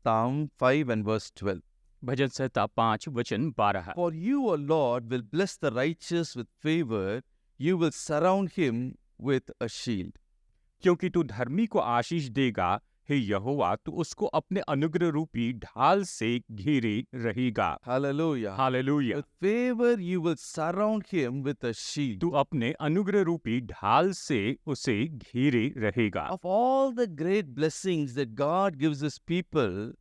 Psalm 5 and verse 12. भजन संहिता 5 वचन 12। For you, O Lord, will bless the righteous with favor. You will surround him with a shield. क्योंकि तू धर्मी को आशीष देगा, हे यहोवा, तू उसको अपने अनुग्रह रूपी ढाल से घेरे रहेगा। Hallelujah. Hallelujah. With favor, you will surround him with a shield. तू अपने अनुग्रह रूपी ढाल से उसे घेरे रहेगा। Of all the great blessings that God gives his people,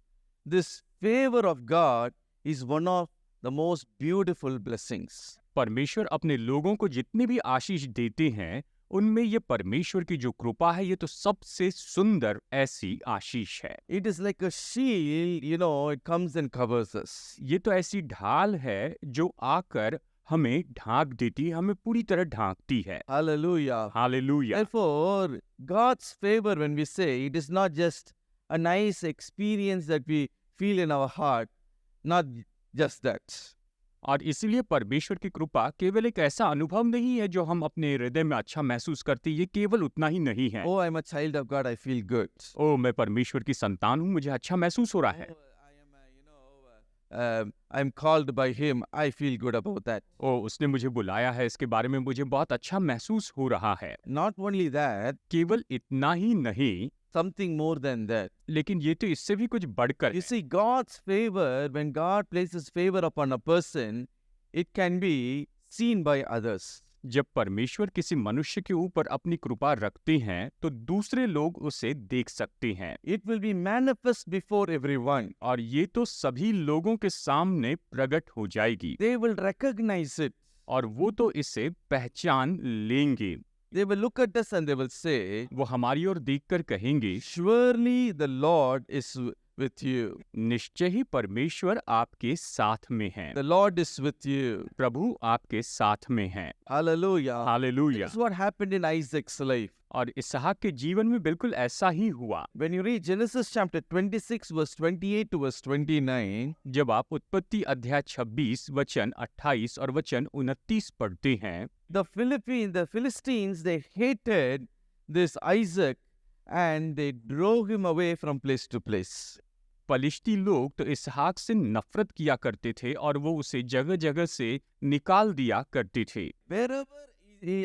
this favor of God is one of the most beautiful blessings. परमेश्वर अपने लोगों को जितनी भी आशीष देते हैं, उनमें ये परमेश्वर की जो कृपा है, ये तो सबसे सुंदर ऐसी आशीष है। It is like a shield, it comes and covers us. ये तो ऐसी ढाल है जो आकर हमें ढांक देती है, हमें पूरी तरह ढांकती है। Hallelujah. Hallelujah. Therefore, God's favor, when we say, it is not just a nice experience that we feel in our heart, not just that. और इसलिए परमेश्वर की कृपा केवल एक ऐसा अनुभव नहीं है जो हम अपने हृदय में अच्छा महसूस करते, ये केवल उतना ही नहीं है। Oh, I'm a child of God, I feel good. ओ, मैं परमेश्वर की संतान हूँ, मुझे अच्छा महसूस हो रहा है। I'm called by Him, I feel good about that. ओ, उसने मुझे बुलाया है, इसके बारे में मुझे बहुत अच्छा महसूस हो रहा है। Not only that, केवल इतना ही नहीं, something more than that. लेकिन ये तो इससे भी कुछ बढ़कर You है। see, God's favor, when God places favor upon a person, it can be seen by others. जब परमेश्वर किसी मनुष्य के ऊपर अपनी कृपा रखते हैं, तो दूसरे लोग उसे देख सकते हैं। It will be manifest before everyone. और ये तो सभी लोगों के सामने प्रकट हो जाएगी, They will recognize it. और वो तो इसे पहचान लेंगे। They will look at us and they will say, वो हमारी ओर देखकर कहेंगे, surely the Lord is with you. निश्चय ही परमेश्वर आपके साथ में है। The Lord is with you. प्रभु आपके साथ में है। Hallelujah. Hallelujah. This is what happened in Isaac's life. और इसहाक के जीवन में बिल्कुल ऐसा ही हुआ। When you read Genesis chapter 26 verse 28 to verse 29, जब आप उत्पत्ति अध्याय 26 वचन 28 और वचन 29 पढ़ते हैं, the Philistines, they hated this Isaac and they drove him away from place to place. पलिश्ती लोग तो इसहाक से नफरत किया करते थे और वो उसे जगह जगह से निकाल दिया करते थे। Wherever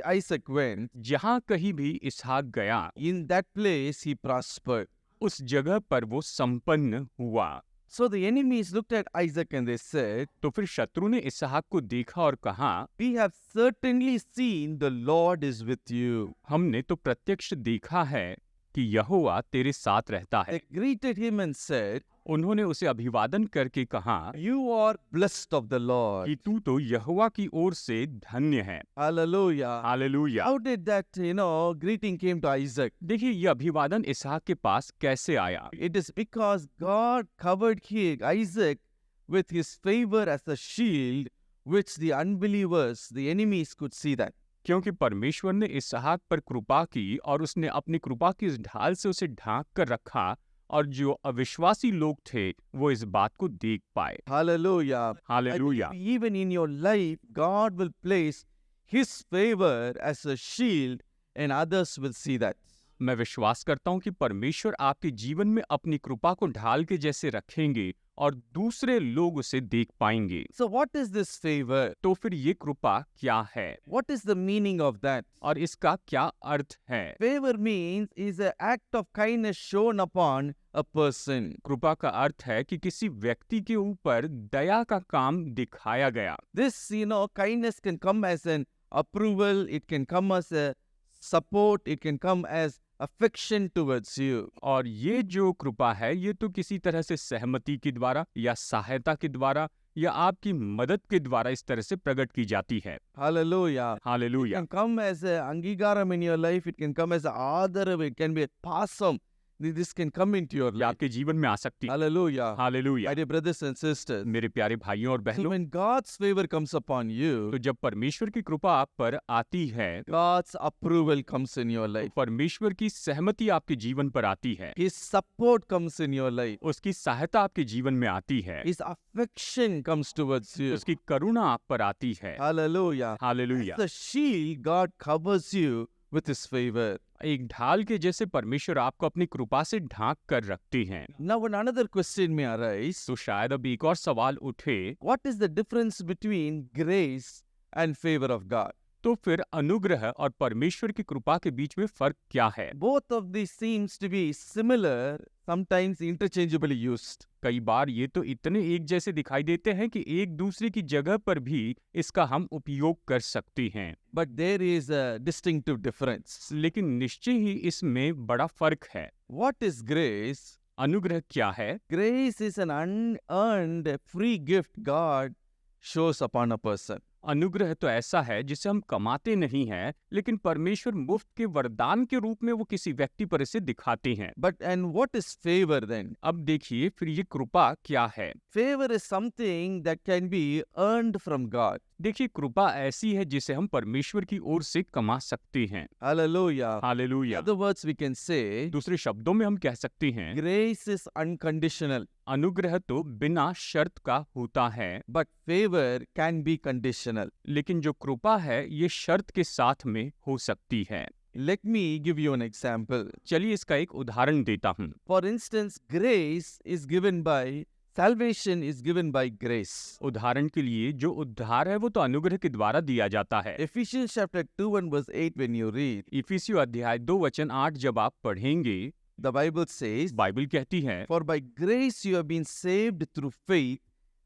Isaac went, जहाँ कहीं भी इसहाक गया, in that place he prospered. उस जगह पर वो संपन्न हुआ। So the enemies looked at Isaac and they said, तो फिर शत्रु ने इसहाक को देखा और कहा, we have certainly seen the Lord is with you. हमने तो प्रत्यक्ष देखा है कि यहोवा तेरे साथ रहता है। They greeted him and said, उन्होंने उसे अभिवादन करके कहा you are blessed of the Lord. कि तू तो यहोवा की ओर से धन्य है। Hallelujah. Hallelujah. How did that, greeting came to Isaac? देखिए, ये अभिवादन इसहाक के पास कैसे आया? It is because God covered Isaac with his favor as a shield, which the unbelievers, the enemies could see that. क्योंकि परमेश्वर ने इसहाक पर कृपा की और उसने अपनी कृपा की इस ढाल से उसे ढांक कर रखा, और जो अविश्वासी लोग थे वो इस बात को देख पाए। Hallelujah. Hallelujah. And even in your life, God will place his favor as a shield and others will see that. मैं विश्वास करता हूँ कि परमेश्वर आपके जीवन में अपनी कृपा को ढाल के जैसे रखेंगे और दूसरे लोग उसे देख पाएंगे। So what is this favor? तो फिर ये कृपा क्या है What is the meaning of that? और इसका क्या अर्थ है? Favor means is an act of kindness shown upon a person. कृपा का अर्थ है कि किसी व्यक्ति के ऊपर दया का काम दिखाया गया। This, kindness can come as an approval, it can come as a support, it can come as affection towards you. और ये जो कृपा है, ये तो किसी तरह से सहमति के द्वारा या सहायता के द्वारा या आपकी मदद के द्वारा इस तरह से प्रकट की जाती है। Hallelujah. It hallelujah. can come as a angigaram in your life, it can come as a adarav, it can be a pasam. This can come into your ये life. आपके जीवन में आ सकती है। Hallelujah. Hallelujah. My dear brothers and sisters, मेरे प्यारे भाइयों और so बहनों, when God's favor comes upon तो you, जब परमेश्वर की कृपा आप पर आती है, God's approval comes in your life. परमेश्वर की सहमति आपके जीवन पर आती है, His support comes in your life. उसकी सहायता आपके जीवन में आती है, His affection comes towards you. उसकी करुणा आप पर आती है। Hallelujah. Hallelujah. The shield, God covers you with His favor. एक ढाल के जैसे परमेश्वर आपको अपनी कृपा से ढांक कर रखते हैं। Now, when another question may arise, तो शायद अब एक और सवाल उठे, what is the difference between grace and favor of God? तो फिर अनुग्रह और परमेश्वर की कृपा के बीच में फर्क क्या है? Both of these seems to be similar, sometimes interchangeably used. कई बार ये तो इतने एक जैसे दिखाई देते हैं कि एक दूसरे की जगह पर भी इसका हम उपयोग कर सकते हैं, But there is a distinctive difference. लेकिन निश्चय ही इसमें बड़ा फर्क है। What is grace? अनुग्रह क्या है? Grace is an unearned free gift God shows upon a person. अनुग्रह तो ऐसा है जिसे हम कमाते नहीं हैं, लेकिन परमेश्वर मुफ्त के वरदान के रूप में वो किसी व्यक्ति पर इसे दिखाते हैं। And what is favor then? अब देखिए फिर ये कृपा क्या है? Favor is something that can be earned from God. देखिए कृपा ऐसी है जिसे हम परमेश्वर की ओर से कमा सकते हैं। Hallelujah. In hallelujah. other words, we can say दूसरे शब्दों में हम कह सकते हैं, grace is unconditional, अनुग्रह तो बिना शर्त का होता है, but favor can be conditional. लेकिन जो कृपा है ये शर्त के साथ में हो सकती है। Let me give you an example. चलिए इसका एक उदाहरण देता हूँ। For instance, grace is given by salvation is given by grace. उदाहरण के लिए जो उद्धार है वो तो अनुग्रह के द्वारा दिया जाता है। Ephesians chapter 2 and verse 8, when you read, इफिसियों अध्याय 2 वचन 8 जब आप पढ़ेंगे, the Bible says, बाइबल कहती है, For by grace you have been saved through faith,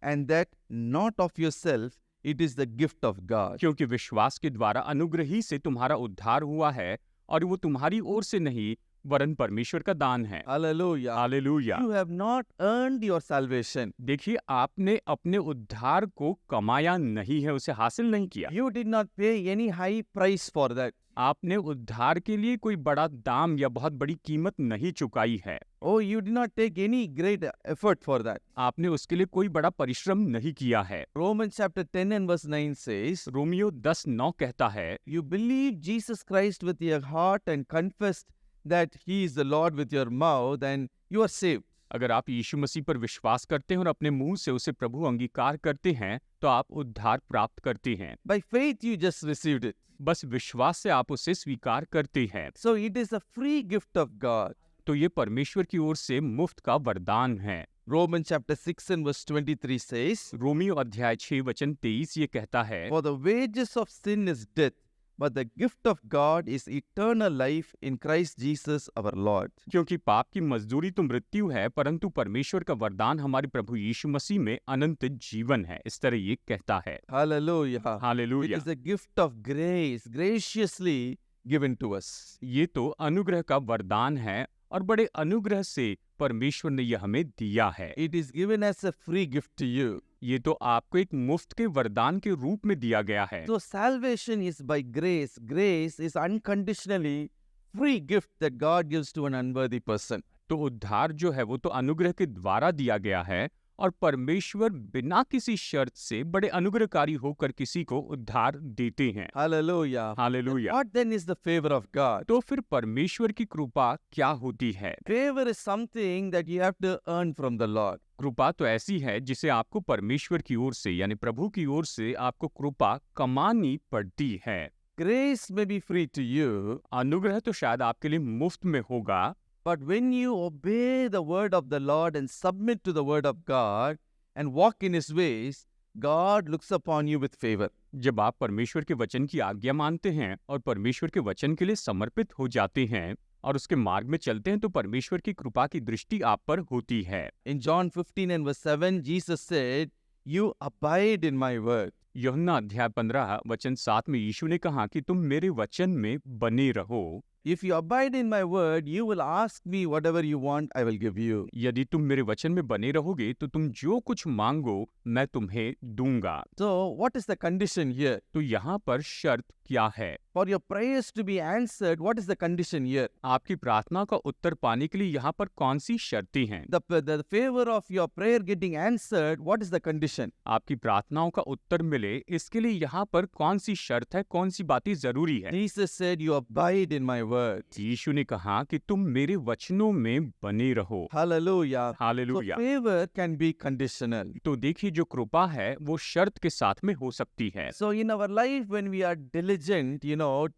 and that not of yourself, it is the gift of God. क्योंकि विश्वास के द्वारा अनुग्रह ही से तुम्हारा उद्धार हुआ है और वो तुम्हारी ओर से नहीं वरन परमेश्वर का दान है। Hallelujah. Hallelujah. You have not earned your salvation. देखिए आपने अपने उद्धार को कमाया नहीं है, उसे हासिल नहीं किया। You did not pay any high price for that. आपने उद्धार के लिए कोई बड़ा दाम या बहुत बड़ी कीमत नहीं चुकाई है। Oh, you did not take any great effort for that. आपने उसके लिए कोई बड़ा परिश्रम नहीं किया है। Romans chapter 10 and verse 9 says, Romeo 10:9 कहता है, You believe Jesus Christ with your heart and confess that He is the Lord with your mouth, and you are saved. अगर आप यीशु मसीह पर विश्वास करते हैं और अपने मुंह से उसे प्रभु अंगीकार करते हैं तो आप उद्धार प्राप्त करते हैं। By faith, you just received it. बस विश्वास से आप उसे स्वीकार करते हैं। So it is a free gift of God. तो ये परमेश्वर की ओर से मुफ्त का वरदान है। Romans chapter 6 and verse 23 says, Romeo अध्याय 6 वचन 23 ये कहता है, For the wages of sin is death, but the gift of God is eternal life in Christ Jesus our Lord. क्योंकि पाप की मजदूरी तो मृत्यु है, परंतु परमेश्वर का वरदान हमारे प्रभु यीशु मसीह में अनंत जीवन है। इस तरह ये कहता है। Hallelujah. It hallelujah. is a gift of grace, graciously given to us. ये तो अनुग्रह का वरदान है और बड़े अनुग्रह से परमेश्वर ने यह हमें दिया है। It is given as a free gift to you. ये तो आपको एक मुफ्त के वरदान के रूप में दिया गया है। So salvation is by grace. Grace is unconditionally free gift that God gives to an unworthy person. तो उद्धार जो है वो तो अनुग्रह के द्वारा दिया गया है और परमेश्वर बिना किसी शर्त से बड़े अनुग्रहकारी होकर किसी को उद्धार देते हैं। Hallelujah. Hallelujah. What then is the favor of God? तो फिर परमेश्वर की कृपा क्या होती है? Favor is something that you have to earn from the Lord. कृपा तो ऐसी है जिसे आपको परमेश्वर की ओर से यानी प्रभु की ओर से आपको कृपा कमानी पड़ती है। Grace may be free to you, अनुग्रह तो शायद आपके लिए मुफ्त में होगा, but when you obey the word of the Lord and submit to the word of God and walk in His ways, God looks upon you with favor. जब आप परमेश्वर के वचन की आज्ञा मानते हैं और परमेश्वर के वचन के लिए समर्पित हो जाते हैं और उसके मार्ग में चलते हैं तो परमेश्वर की कृपा की दृष्टि आप पर होती है। In John 15 and verse 7, Jesus said, You abide in my word. यूहन्ना अध्याय 15 वचन 7 में यीशु ने कहा कि तुम मेरे वचन में बने रहो। If you abide in my word, you will ask me whatever you want, I will give you. यदि तुम मेरे वचन में बने रहोगे तो तुम जो कुछ मांगो मैं तुम्हें दूंगा। So, what is the condition here? तो यहाँ पर शर्त क्या है? For your prayers to be answered, what is the condition here? आपकी प्रार्थना का उत्तर पाने के लिए यहाँ पर कौन सी शर्तें हैं? The favor of your prayer getting answered, what is the condition? आपकी प्रार्थनाओं का उत्तर मिले इसके लिए यहाँ पर कौन सी शर्त है, कौन सी बातें जरूरी है? Jesus said, You abide in my word. यीशु ने कहा कि तुम मेरे वचनों में बने रहो। Hallelujah. So hallelujah. favor can be conditional. तो देखिए जो कृपा है वो शर्त के साथ में हो सकती है। So in our life, when we are diligent,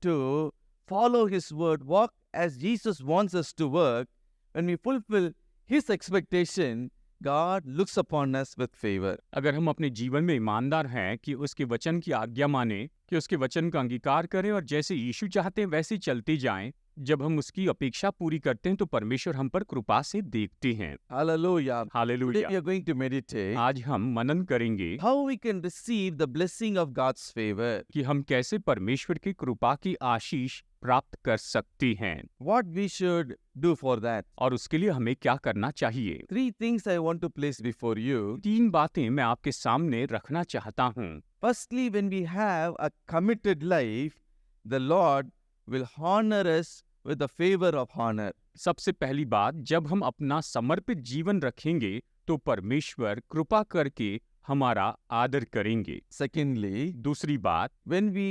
to follow His word, walk as Jesus wants us to work, when we fulfill His expectation, God looks upon us with favor. अगर हम अपने जीवन में ईमानदार हैं कि उसके वचन की आज्ञा माने, कि उसके वचन का अंगीकार करें और जैसे यीशु चाहते हैं वैसे चलते जाएं, जब हम उसकी अपेक्षा पूरी करते हैं तो परमेश्वर हम पर कृपा से देखते हैं। Hallelujah. Today hallelujah. we are going to meditate आज हम मनन करेंगे how we can receive the blessing of God's favor. कि हम कैसे परमेश्वर की कृपा की आशीष प्राप्त कर सकते हैं What we should do for that. और उसके लिए हमें क्या करना चाहिए। 3 things I want to place before you. 3 बातें मैं आपके सामने रखना चाहता हूँ। Firstly, when we have a committed life, the Lord will honor us with the favor of honor. सबसे पहली बात, जब हम अपना समर्पित जीवन रखेंगे तो परमेश्वर कृपा करके हमारा आदर करेंगे। Secondly, दूसरी बात, when we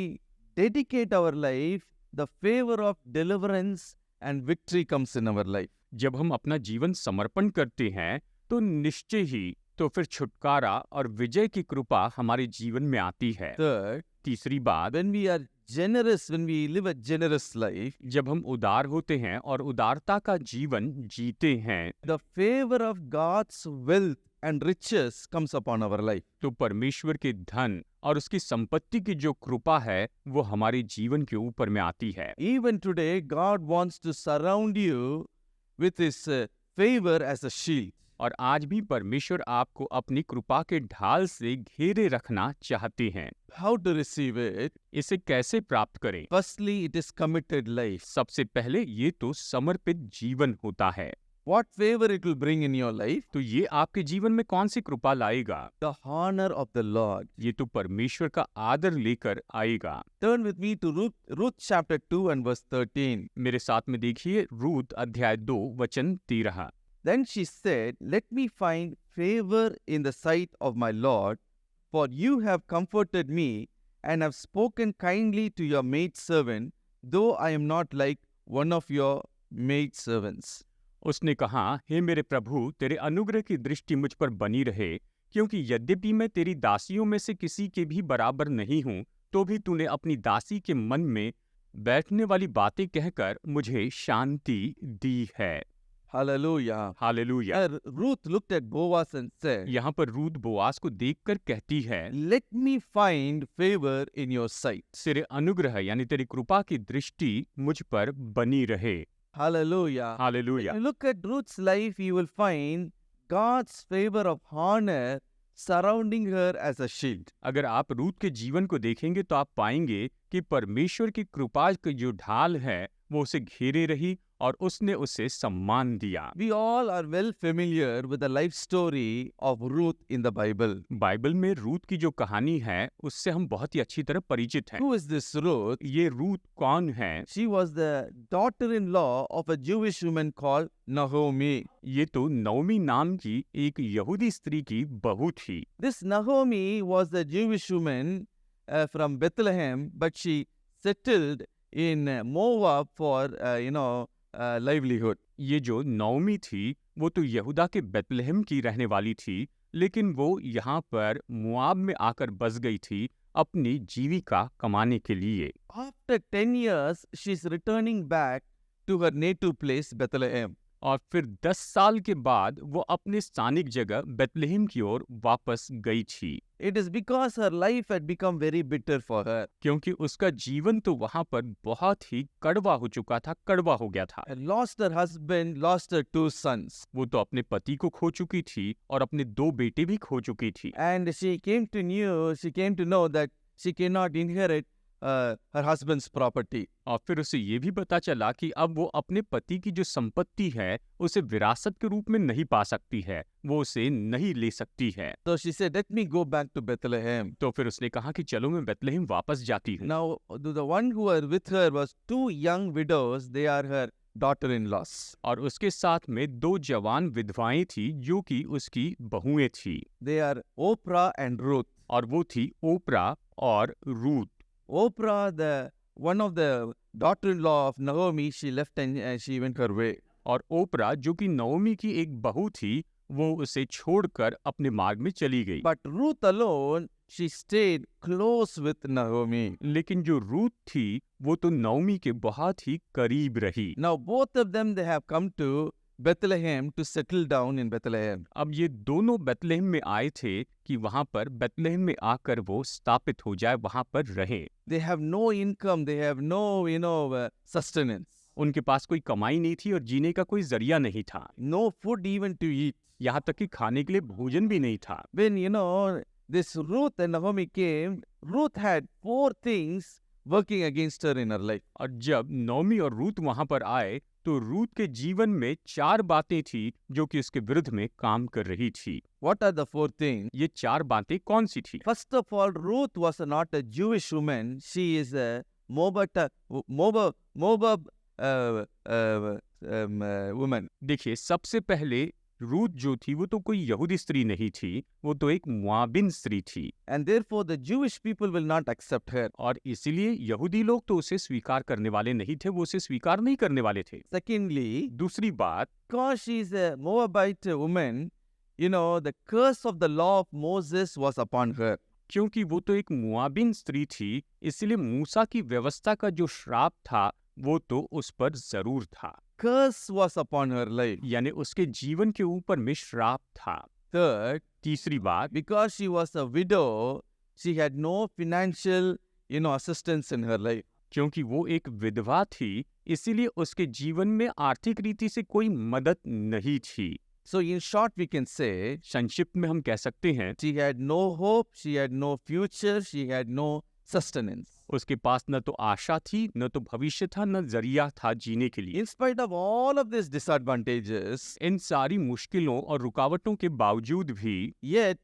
dedicate our life, the favor of deliverance and victory comes in our life. जब हम अपना जीवन समर्पण करते हैं तो निश्चय ही तो फिर छुटकारा और विजय की कृपा हमारे जीवन में आती है। Third, तीसरी बात, when we are generous, when we live a generous life, जब हम उदार होते हैं और उदारता का जीवन जीते हैं the favor of God's wealth and riches comes upon our life. तो परमेश्वर के धन और उसकी संपत्ति की जो कृपा है वो हमारे जीवन के ऊपर में आती है। Even today, God wants to surround you with His favor as a shield. और आज भी परमेश्वर आपको अपनी कृपा के ढाल से घेरे रखना चाहते हैं। How to receive it? इसे कैसे प्राप्त करें? Firstly, it is committed life. सबसे पहले ये तो समर्पित जीवन होता है। What favor it will bring in your life? तो ये आपके जीवन में कौन सी कृपा लाएगा? The honor of the Lord. ये तो परमेश्वर का आदर लेकर आएगा। Turn with me to Ruth chapter 2 and verse 13. मेरे साथ में देखिए रूत अध्याय 2 वचन 13। Then she said, Let me find favor in the sight of my Lord, for you have comforted me and have spoken kindly to your maidservant, though I am not like one of your maidservants. उसने कहा, हे मेरे प्रभु, तेरे अनुग्रह की दृष्टि मुझ पर बनी रहे, क्योंकि यद्यपि मैं तेरी दासियों में से किसी के भी बराबर नहीं हूँ, तो भी तूने अपनी दासी के मन में बैठने वाली बातें कहकर मुझे शांति दी है। Hallelujah. Hallelujah. Ruth looked at Boaz and said, यहाँ पर रूत बोआस को देखकर कहती है, Let me find favor in your sight. तेरे अनुग्रह यानी तेरी कृपा की दृष्टि मुझ पर बनी रहे। Hallelujah. Hallelujah. If you look at Ruth's life, you will find God's favor of honor surrounding her as a shield. अगर आप रूत के जीवन को देखेंगे तो आप पाएंगे कि परमेश्वर की कृपा की जो ढाल है वो उसे घेरे रही और उसने उसे सम्मान दिया। We all are well familiar with the life story of Ruth in the Bible. Bible में रूत की जो कहानी है उससे हम बहुत ही अच्छी तरह परिचित हैं। Who is this Ruth? ये रूत कौन है? She was the daughter-in-law of a Jewish woman called Naomi. ये तो नौमी नाम की एक यहूदी स्त्री की बहू थी। This Naomi was the Jewish woman from Bethlehem, but she settled in Moab for, livelihood. ये जो नौमी थी वो तो यहूदा के बेतलहम की रहने वाली थी, लेकिन वो यहाँ पर मुआब में आकर बस गई थी अपनी जीविका कमाने के लिए। After 10 years, she's returning back to her native place, Bethlehem. और फिर 10 साल के बाद वो अपने स्थानिक जगह बेतलहम की ओर वापस गई थी। It is because her life had become very bitter for her. क्योंकि उसका जीवन तो वहाँ पर बहुत ही कड़वा हो चुका था, कड़वा हो गया था। Had lost her husband, lost her 2 sons. वो तो अपने पति को खो चुकी थी और अपने 2 बेटे भी खो चुकी थी। And she came to know that she cannot inherit her husband's property. और फिर उसे ये भी पता चला कि अब वो अपने पति की जो संपत्ति है उसे विरासत के रूप में नहीं पा सकती है, वो उसे नहीं ले सकती है। So she said, let me go back to Bethlehem. तो फिर उसने कहा कि चलो मैं बेतलहम वापस जाती हूँ। Now, the one who were with her was 2 young widows. They are her daughter-in-laws. और उसके साथ में 2 जवान विधवाएं थी जो कि उसकी बहुएं थी। They are Oprah and Ruth. और वो थी ओपरा और Ruth. Oprah, one of the daughter-in-law of Naomi, she left and she went her way. और ओपरा जो कि नओमी की एक बहू थी वो उसे छोड़कर अपने मार्ग में चली गई। But Ruth alone, she stayed close with Naomi. लेकिन जो रूत थी वो तो नौमी के बहुत ही करीब रही। Now both of them, they have come to Bethlehem to settle down in Bethlehem. अब ये दोनों बेतलेहम में आए थे कि वहां पर बेतलेहम में आकर वो स्थापित हो जाए, वहां पर रहें। They have no income, they have no, sustenance, उनके पास कोई कमाई नहीं थी और जीने का कोई जरिया नहीं था। no food even to eat. यहाँ तक कि खाने के लिए भोजन भी नहीं था। When, this Ruth and Naomi came, Ruth had 4 things working against her in her life. और जब नौमी और रूत वहां पर आए तो रूत के जीवन में 4 बातें थी जो कि उसके विरुद्ध में काम कर रही थी। What are the 4 things? ये 4 बातें कौन सी थी? First of all, Ruth was not a Jewish woman. She is a Moab woman. देखिए, सबसे पहले रूत जो थी वो तो कोई यहूदी स्त्री नहीं थी, वो तो एक मुआबिन स्त्री थी। And therefore, the Jewish people will not accept her. और इसीलिए यहूदी लोग तो उसे स्वीकार करने वाले नहीं थे, वो उसे स्वीकार नहीं करने वाले थे। Secondly, दूसरी बात, because she is a Moabite woman, the curse of the law of Moses was upon her. क्योंकि वो तो एक मुआबिन स्त्री थी, इसलिए मूसा की व्यवस्था का जो श्राप था वो तो उस पर जरूर था, Curse was upon her life. यानी उसके जीवन के ऊपर में श्राप था। Third, तीसरी बात, because she was a widow, she had no financial, assistance in her life. क्योंकि वो एक विधवा थी, इसीलिए उसके जीवन में आर्थिक रीति से कोई मदद नहीं थी। So in short, we can say संक्षिप्त में हम कह सकते हैं she had no hope, she had no future, she had no sustenance. उसके पास न तो आशा थी, न तो भविष्य था, न जरिया था जीने के लिए। In spite of all of these disadvantages, इन सारी मुश्किलों और रुकावटों के बावजूद भी yet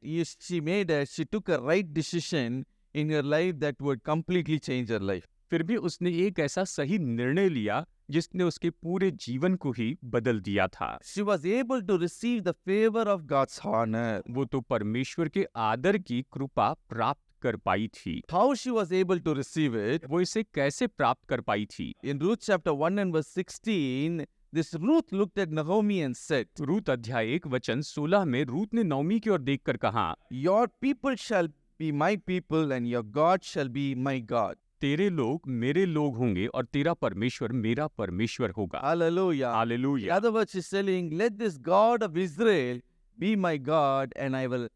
she took a right decision in her life that would completely change her life. फिर भी उसने एक ऐसा सही निर्णय लिया जिसने उसके पूरे जीवन को ही बदल दिया था। She was able to receive the favor of God's honor. वो तो परमेश्वर के आदर की कृपा प्राप्त कर पाई थी। How she was able to receive it? वो इसे कैसे प्राप्त कर पाई थी? In Ruth chapter 1 and verse 16, this Ruth looked at Naomi and said, Ruth अध्याय 1 वचन 16 में रूत ने नौमी की ओर देखकर कहा, Your people shall be my people and your God shall be my God. तेरे लोग मेरे लोग होंगे और तेरा परमेश्वर मेरा परमेश्वर होगा। Hallelujah. In hallelujah. other words, she's telling, let this God of Israel be my God and I will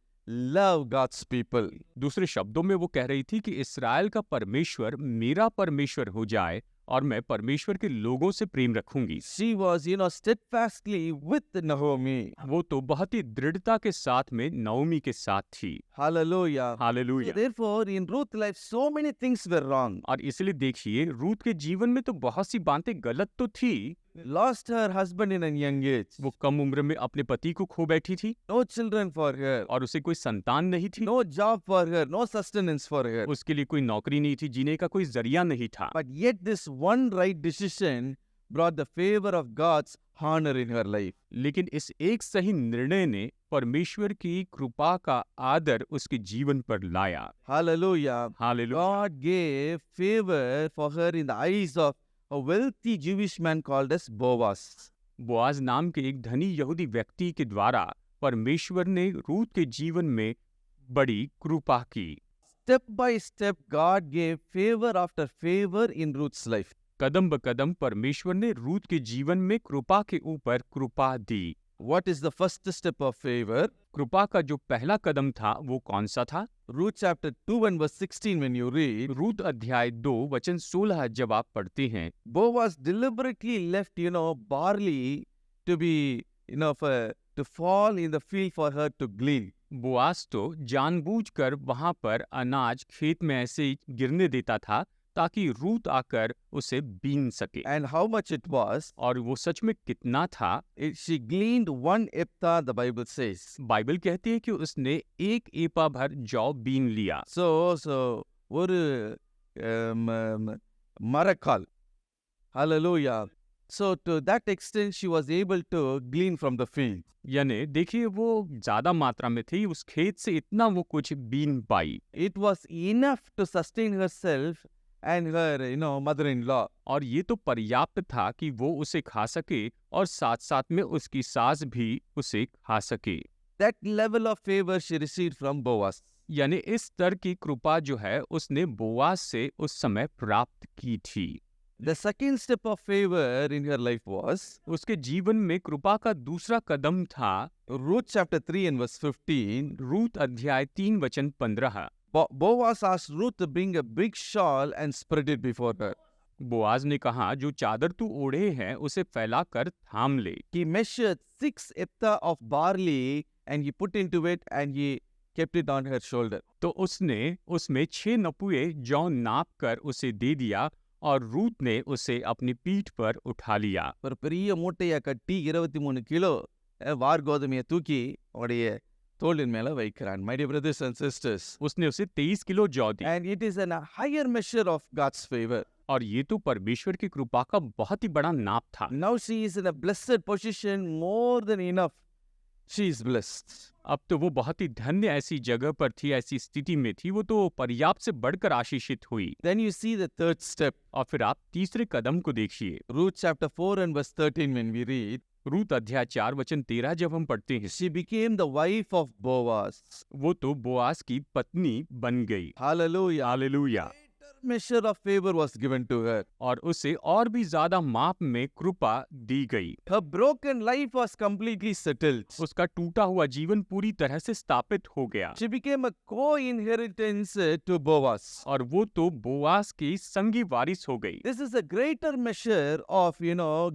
love God's people. दूसरे शब्दों में वो कह रही थी कि इस्राएल का परमेश्वर मेरा परमेश्वर हो जाए और मैं परमेश्वर के लोगों से प्रेम रखूंगी। She was, steadfastly with Naomi. वो तो बहुत ही दृढ़ता के साथ में नौमी के साथ थी। Hallelujah. So hallelujah. therefore, in Ruth's life, so many things were wrong. और इसलिए देखिए, रूत के जीवन में तो बहुत सी बातें गलत तो थी। Lost her husband in a young age. वो कम उम्र में अपने पति को खो बैठी थी No children for her. और उसे कोई संतान नहीं थी। No job for her. No sustenance for her. उसके लिए कोई नौकरी नहीं थी, जीने का कोई जरिया नहीं था। But yet this one right decision brought the favor of God's honor in her life. लेकिन इस एक सही निर्णय ने परमेश्वर की कृपा का आदर उसके जीवन पर लाया। Hallelujah. Hallelujah. God gave favor for her in the eyes of a wealthy Jewish man called as Boaz. Boaz नाम के एक धनी यहूदी व्यक्ति के द्वारा परमेश्वर ने रूत के जीवन में बड़ी कृपा की। Step by step, God gave favor after favor in Ruth's life. कदम ब कदम परमेश्वर ने रूत के जीवन में कृपा के ऊपर कृपा दी। What is the first step of favor? कृपा का जो पहला कदम था वो कौन सा था? Ruth chapter 2 and verse 16 when you read, Ruth अध्याय 2 वचन 16 जब आप पढ़ते हैं, Boaz deliberately left, barley to be, to fall in the field for her to glean. Boaz तो जानबूझकर वहां पर अनाज खेत में ऐसे ही गिरने देता था ताकि रूत आकर उसे बीन सके। And how much it was? और वो सच में कितना था? She gleaned 1 ephah, the Bible says. Bible कहती है कि उसने 1 एपा भर जौ बीन लिया। So, ஒரு மரக்கால். Hallelujah. So to that extent, she was able to glean from the field. यानी देखिए, वो ज्यादा मात्रा में थी, उस खेत से इतना वो कुछ बीन पाई। It was enough to sustain herself and her, mother-in-law. और ये तो पर्याप्त था कि वो उसे खा सके और साथ साथ में उसकी सास भी उसे खा सके। That level of favor she received from Boaz. यानी इस स्तर की कृपा जो है उसने बोआज से उस समय प्राप्त की थी। The second step of favor in her life was उसके जीवन में कृपा का दूसरा कदम था Ruth chapter 3 and verse 15. Ruth अध्याय 3 वचन 15। Boaz asked Ruth to bring a big shawl and spread it before her. Boaz ने कहा जो चादर तू ओढ़े है उसे फैलाकर थाम ले। He measured 6 ephah of barley and he put into it and he kept it on her shoulder. तो उसने उसमें 6 नपुए जौ नाप कर उसे दे दिया और रूत ने उसे अपनी पीठ पर उठा लिया। ஒரு பெரிய மூட்டையை கட்டி 23 கிலோ வார் கோதுமையை தூக்கி உடைய தோளின் மேல வைக்கிறான். My dear brothers and sisters. उसने उसे 23 किलो जौ दी। And it is a higher measure of God's favor. और ये तो परमेश्वर की कृपा का बहुत ही बड़ा नाप था। Now she is in a blessed position, more than enough. She is blessed. अब तो वो बहुत ही धन्य ऐसी जगह पर थी, ऐसी स्थिति में थी, वो तो पर्याप्त से बढ़कर आशीषित हुई। Then you see the third step. और फिर आप तीसरे कदम को देखिए। Ruth chapter 4 and verse 13 when we read, Ruth अध्याय 4 वचन 13 जब हम पढ़ते हैं, she became the wife of Boaz. वो तो बोआज की पत्नी बन गई। Hallelujah. Hallelujah. Measure of favor was given to her. और उसे और भी ज्यादा माप में कृपा दी गई। Her broken life was completely settled. उसका टूटा हुआ जीवन पूरी तरह से स्थापित हो गया She became a co-inheritance to Boaz. और वो तो बोआज की संगी वारिस हो गई। This is a greater measure of,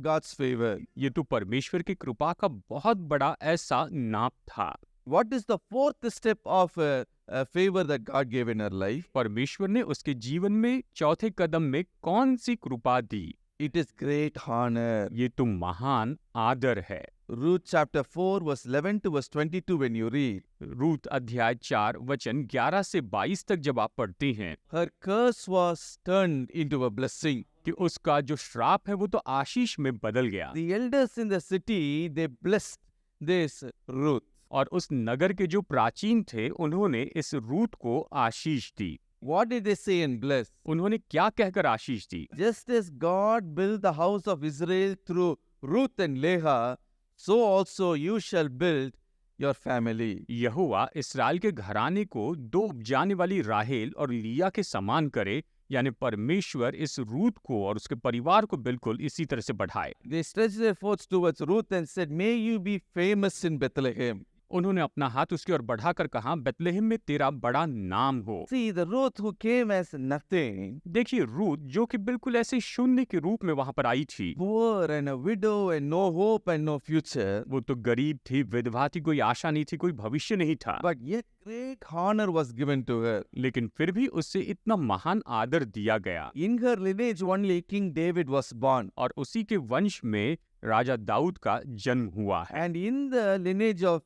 God's favor. ये तो परमेश्वर की कृपा का बहुत बड़ा ऐसा नाप था। What is the fourth step of favor that God gave in her life? परमेश्वर ने उसके जीवन में चौथे कदम में कौन सी कृपा दी? It is great honor. ये तो महान आदर है। Ruth chapter 4 verse 11 to verse 22 when you read, Ruth अध्याय 4 वचन 11 से 22 तक जब आप पढ़ते हैं her curse was turned into a blessing. कि उसका जो श्राप है वो तो आशीष में बदल गया। The elders in the city, they blessed this Ruth. और उस नगर के जो प्राचीन थे उन्होंने इस रूत को आशीष दी। What did they say and bless? उन्होंने क्या कहकर आशीष दी? Just as God built the house of Israel through Ruth and Leah, so also you shall build your family. यहोवा इस्राएल के घराने को दो उपजाने वाली राहेल और लिया के समान करे, यानी परमेश्वर इस रूत को और उसके परिवार को बिल्कुल इसी तरह से बढ़ाए। They stretched their forth towards Ruth and said, may you be famous in Bethlehem. उन्होंने अपना हाथ उसकी ओर बढ़ाकर कहा, बेतलेहम में तेरा बड़ा नाम हो। See, the Ruth who came as nothing, देखिए रूत जो कि बिल्कुल ऐसे शून्य के रूप में वहां पर आई थी, poor and a widow and no hope and no future, वो तो गरीब थी, विधवा थी, कोई आशा नहीं थी, कोई भविष्य नहीं था, but yet great honor was given to her. लेकिन फिर भी उससे इतना महान आदर दिया गया। In her lineage only King David was born. और उसी के वंश में राजा दाऊद का जन्म हुआ है। And in the lineage of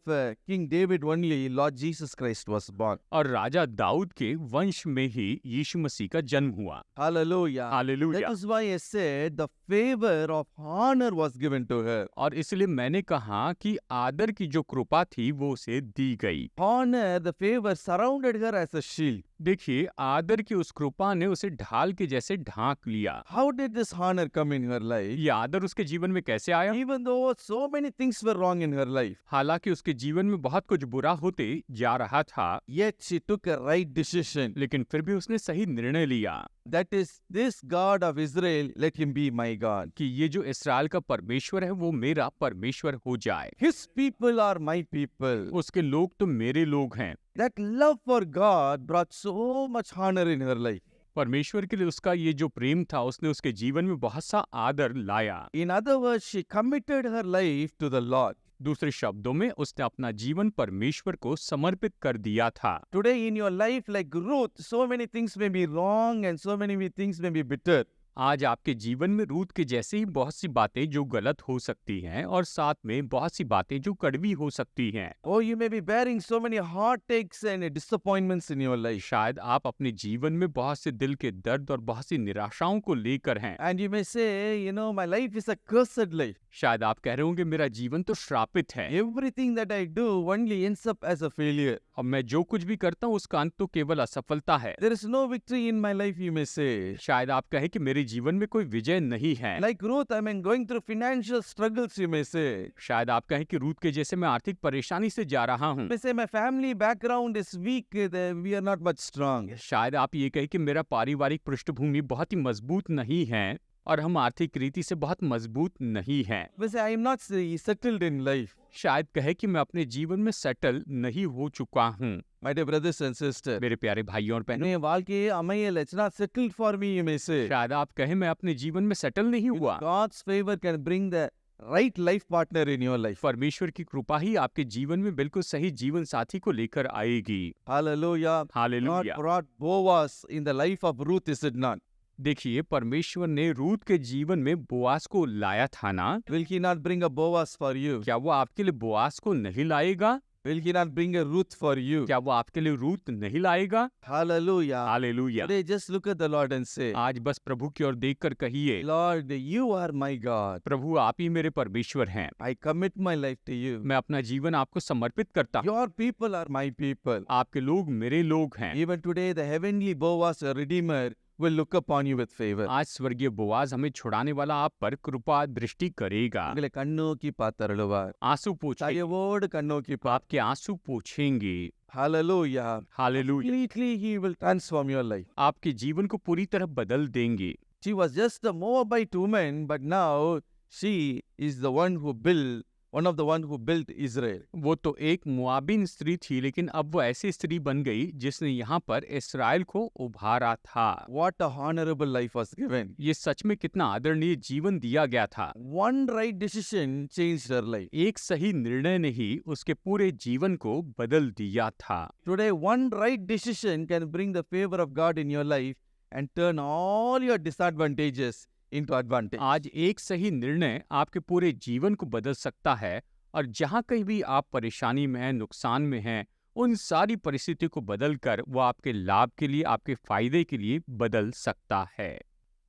King David only Lord Jesus Christ was born. और राजा दाऊद के वंश में ही यीशु मसीह का जन्म हुआ। Hallelujah. That hallelujah. is why I said the favor of honor was given to her. और इसलिए मैंने कहा कि आदर की जो कृपा थी वो उसे दी गई। Honor, the favor surrounded her as a shield. देखिए आदर की उस कृपा ने उसे ढाल के जैसे ढांक लिया। How did this honor come in her life? ये आदर उसके जीवन में कैसे आया? Even though so many things were wrong in her life, हालांकि उसके जीवन में बहुत कुछ बुरा होते जा रहा था, yet she took a right decision. लेकिन फिर भी उसने सही निर्णय लिया That is, this God of Israel, let him be my God. कि ये जो इस्राएल का परमेश्वर है वो मेरा परमेश्वर हो जाए। His people are my people. उसके लोग तो मेरे लोग हैं। That love for God brought so much honor in her life. परमेश्वर के लिए उसका ये जो प्रेम था उसने उसके जीवन में बहुत सा आदर लाया। In other words, she committed her life to the Lord. दूसरे शब्दों में उसने अपना जीवन परमेश्वर को समर्पित कर दिया था। Today in your life, like Ruth, so many things may be wrong and so many things may be bitter. आज आपके जीवन में रूत के जैसे ही बहुत सी बातें जो गलत हो सकती हैं और साथ में बहुत सी बातें जो कड़वी हो सकती हैं। Oh, you may be bearing so many heartaches and disappointments in your life. शायद आप अपने जीवन में बहुत से दिल के दर्द और बहुत सी निराशाओं को लेकर हैं। And you may say, my life is a cursed life. शायद आप कह रहे होंगे मेरा जीवन तो श्रापित है, Everything that I do only ends up as a failure. और मैं जो कुछ भी करता हूँ उसका अंत तो केवल असफलता है। There is no victory in my life, you may say. शायद आप कहें कि मेरे जीवन में कोई विजय नहीं है। Like Ruth, I mean, going through financial struggles, you may say. शायद आप कहें कि रूत के जैसे मैं आर्थिक परेशानी से जा रहा हूँ। You may say, my family background is weak, we are not much strong. शायद आप ये कहें कि मेरा पारिवारिक पृष्ठभूमि बहुत ही मजबूत नहीं है और हम आर्थिक रीति से बहुत मजबूत नहीं हैं। You may say, I am not settled in life. शायद कहे कि मैं अपने जीवन में सेटल नहीं हो चुका हूँ। My dear brothers and sisters, मेरे प्यारे भाइयों और बहनों, வாழ்க்கையே அமையல, it's not settled for me, you may say. शायद आप कहें मैं अपने जीवन में सेटल नहीं हुआ। God's favor can bring the right life partner in your life. परमेश्वर की कृपा ही आपके जीवन में बिल्कुल सही जीवन साथी को लेकर आएगी। Hallelujah. God hallelujah. brought Boaz in the life of Ruth, is it not? देखिए, परमेश्वर ने रूत के जीवन में बोआस को लाया था ना। Will he not bring a Boaz for you? क्या वो आपके लिए बोआस को नहीं लाएगा? Will he not bring a Ruth for you? क्या वो आपके लिए रूत नहीं लाएगा? Hallelujah. Hallelujah. Today just look at the Lord and say, आज बस प्रभु की ओर देखकर कहिए, Lord, you are my God. प्रभु आप ही मेरे परमेश्वर हैं। I commit my life to you. मैं अपना जीवन आपको समर्पित करता हूँ। Your people are my people. आपके लोग मेरे लोग हैं। Even today, the heavenly Boaz, a Redeemer, will look upon you with favor. आज स्वर्गीय बोआज हमें छुड़ाने वाला आप पर कृपा दृष्टि करेगा। உங்களை கண்ணோக்கி பார்த்தருளுவார். आंसू पोछे, தயவோடு கண்ணோக்கி பா. आपके आंसू पोछेंगे। Hallelujah. Hallelujah. Completely he will transform your life. आपके जीवन को पूरी तरह बदल देंगे। She was just a Moabite woman, but now she is the one who built, one of the one who built Israel. वो तो एक मुआबिन स्त्री थी, लेकिन अब वो ऐसी स्त्री बन गई जिसने यहाँ पर इस्राएल को उभारा था। What a honorable life was given. ये सच में कितना आदरणीय जीवन दिया गया था। One right decision changed her life. एक सही निर्णय ने ही उसके पूरे जीवन को बदल दिया था। Today, one right decision can bring the favor of God in your life and turn all your disadvantages into advantage. आज एक सही निर्णय आपके पूरे जीवन को बदल सकता है, और जहाँ कहीं भी आप परेशानी में हैं, नुकसान में हैं, उन सारी परिस्थितियों को बदलकर वो आपके लाभ के लिए, आपके फायदे के लिए बदल सकता है।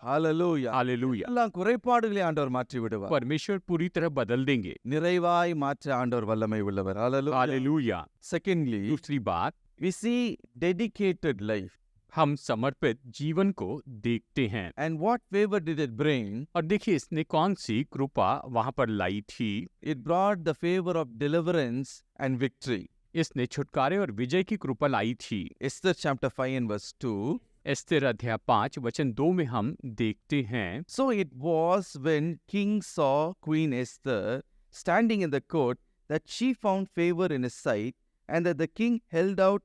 Hallelujah. हालेलुया। எல்லாம் குறைபாடுகளை ஆண்டவர் மாற்றி விடுவார். परमेश्वर पूरी तरह बदल देंगे। நிறைவாய் மாற்ற ஆண்டவர் வல்லமை உள்ளவர். Hallelujah. हालेलुया। Secondly, दूसरी बात, we see dedicated life. हम समर्पित जीवन को देखते हैं। And what favor did it bring? और देखिए इसने कौन सी कृपा वहां पर लाई थी। It brought the favor of deliverance and victory. इसने छुटकारे और विजय की कृपा लाई थी। Esther chapter 5 and verse 2. Esther अध्याय 5 वचन 2 में हम देखते हैं, So it was when King saw Queen Esther standing in the court that she found favor in his sight, and that the king held out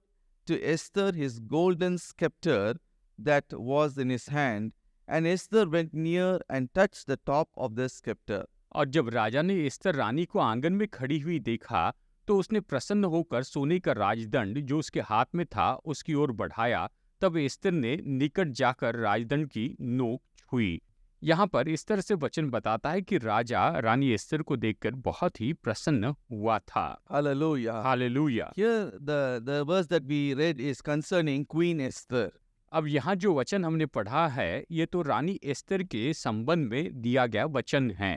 to Esther his golden scepter that was in his hand, and Esther went near and touched the top of the scepter. और जब राजा ने एस्तर रानी को आंगन में खड़ी हुई देखा, तो उसने प्रसन्न होकर सोने का राजदंड जो उसके हाथ में था उसकी ओर बढ़ाया। तब एस्तर ने निकट जाकर राजदंड की नोक छुई। यहाँ पर इस तरह से वचन बताता है कि राजा रानी एस्तर को देखकर बहुत ही प्रसन्न हुआ था। Hallelujah. Hallelujah. Here the verse that we read is concerning Queen Esther. अब यहाँ जो वचन हमने पढ़ा है, ये तो रानी एस्तर के संबंध में दिया गया वचन है।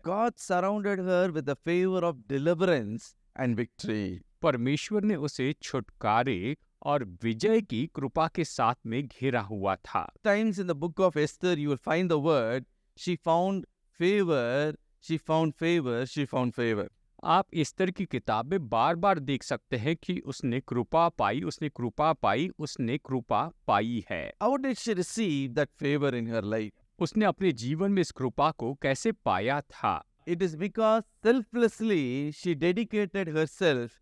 God surrounded her with the favor of deliverance and victory. परमेश्वर ने उसे छुटकारे और विजय की कृपा के साथ में घेरा हुआ था। Times in the book of Esther you will find the word she found favor, she found favor, she found favor. आप एस्तर की किताब में बार बार देख सकते हैं कि उसने कृपा पाई, उसने कृपा पाई, उसने कृपा पाई है। How did she receive that favor in her life? उसने अपने जीवन में इस कृपा को कैसे पाया था? It is because selflessly she dedicated herself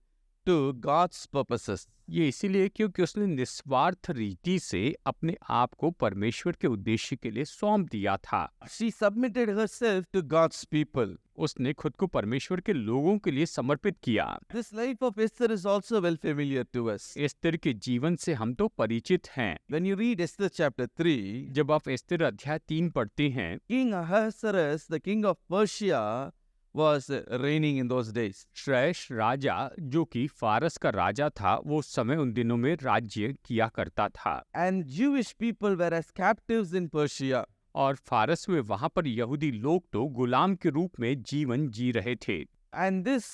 to God's purposes. ये इसीलिए क्योंकि उसने निस्वार्थ रीति से अपने आप को परमेश्वर के उद्देश्य के लिए सौंप दिया था। She submitted herself to God's people. उसने खुद को परमेश्वर के लोगों के लिए समर्पित किया। This life of Esther is also well familiar to us. Esther के जीवन से हम तो परिचित हैं। When you read Esther chapter 3, जब आप एस्तर अध्याय 3 पढ़ते हैं, King Ahasuerus, the king of Persia, was reigning in those days. श्रेष्ठ राजा जो कि फारस का राजा था, वो उस समय उन दिनों में राज्य किया करता था। And Jewish people were as captives in Persia. और फारस में वहां पर यहूदी लोग तो गुलाम के रूप में जीवन जी रहे थे। And this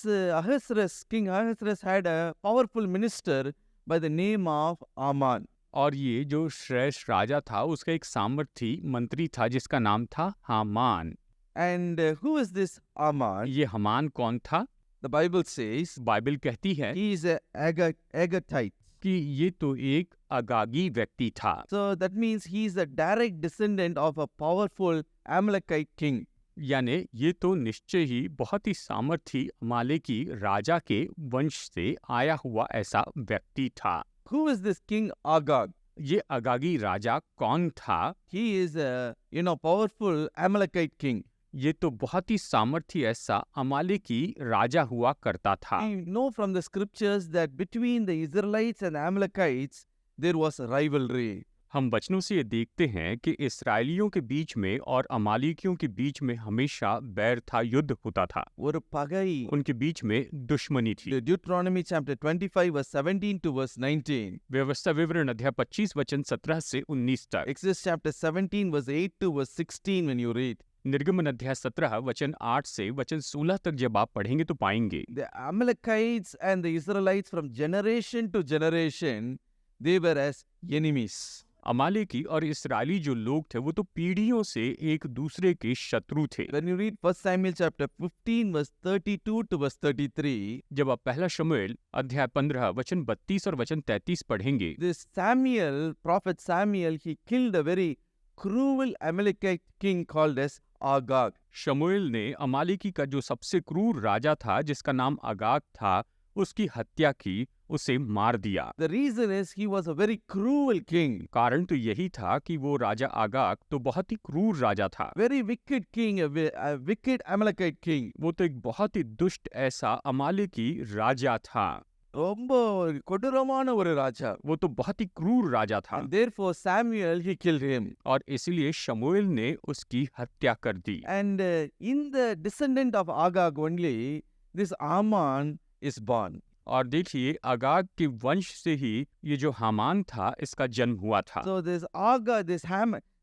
King Ahasuerus had a powerful minister by the name of Aman. और ये जो श्रेष्ठ राजा था उसका एक सामर्थी मंत्री था जिसका नाम था Haman. And who is this Aman? ये हामान कौन था? The Bible says बाइबल कहती है he is a Agathite. कि ये तो एक अगागी व्यक्ति था। So that means he is a direct descendant of a powerful Amalekite king. यानी ये तो निश्चय ही बहुत ही सामर्थी अमालेकी राजा के वंश से आया हुआ ऐसा व्यक्ति था। Who is this King Agag? ये अगागी राजा कौन था? He is a powerful Amalekite king. ये तो बहुत ही सामर्थी ऐसा अमालेकी राजा हुआ करता था। We know from the scriptures that between the Israelites and Amalekites there was a rivalry. हम वचनों से ये देखते हैं कि इस्राएलियों के बीच में और अमालेकियों के बीच में हमेशा बैर था, युद्ध होता था। ஒரு பகை. उनके बीच में दुश्मनी थी। Deuteronomy chapter 25 verse 17 to verse 19. व्यवस्था विवरण अध्याय 25 वचन 17 से 19 तक। Exodus chapter 17 verse 8 to verse 16 when you read. निर्गमन अध्याय 17 वचन 8 से वचन 16 तक जब आप पढ़ेंगे तो पाएंगे The Amalekites and the Israelites from generation to generation they were as enemies. अमालेकी और इस्राएली जो लोग थे वो तो पीढ़ियों से एक दूसरे के शत्रु थे। When you read 1 Samuel chapter 15 verse 32 to verse 33, जब आप पहला शमूएल अध्याय 15 वचन 32 और वचन 33 पढ़ेंगे, this prophet Samuel, he killed a very cruel Amalekite king called as Agag. शमूएल ने अमालेकी का जो सबसे क्रूर राजा था जिसका नाम अगाग था, उसकी हत्या की, उसे मार दिया। The reason is he was a very cruel king. कारण तो यही था कि वो राजा आगाग तो बहुत ही क्रूर राजा था। Very wicked king, a wicked Amalekite king. वो तो एक बहुत ही दुष्ट ऐसा अमालेकी राजा था। ரொம்ப கொடூரமான ஒரு ராஜா. वो तो बहुत ही क्रूर राजा था। And therefore Samuel he killed him. और इसीलिए शमूएल ने उसकी हत्या कर दी। And in the descendant of Agag only this Aman is born. और देखिए अगाग के वंश से ही ये जो हामान था इसका जन्म हुआ था। So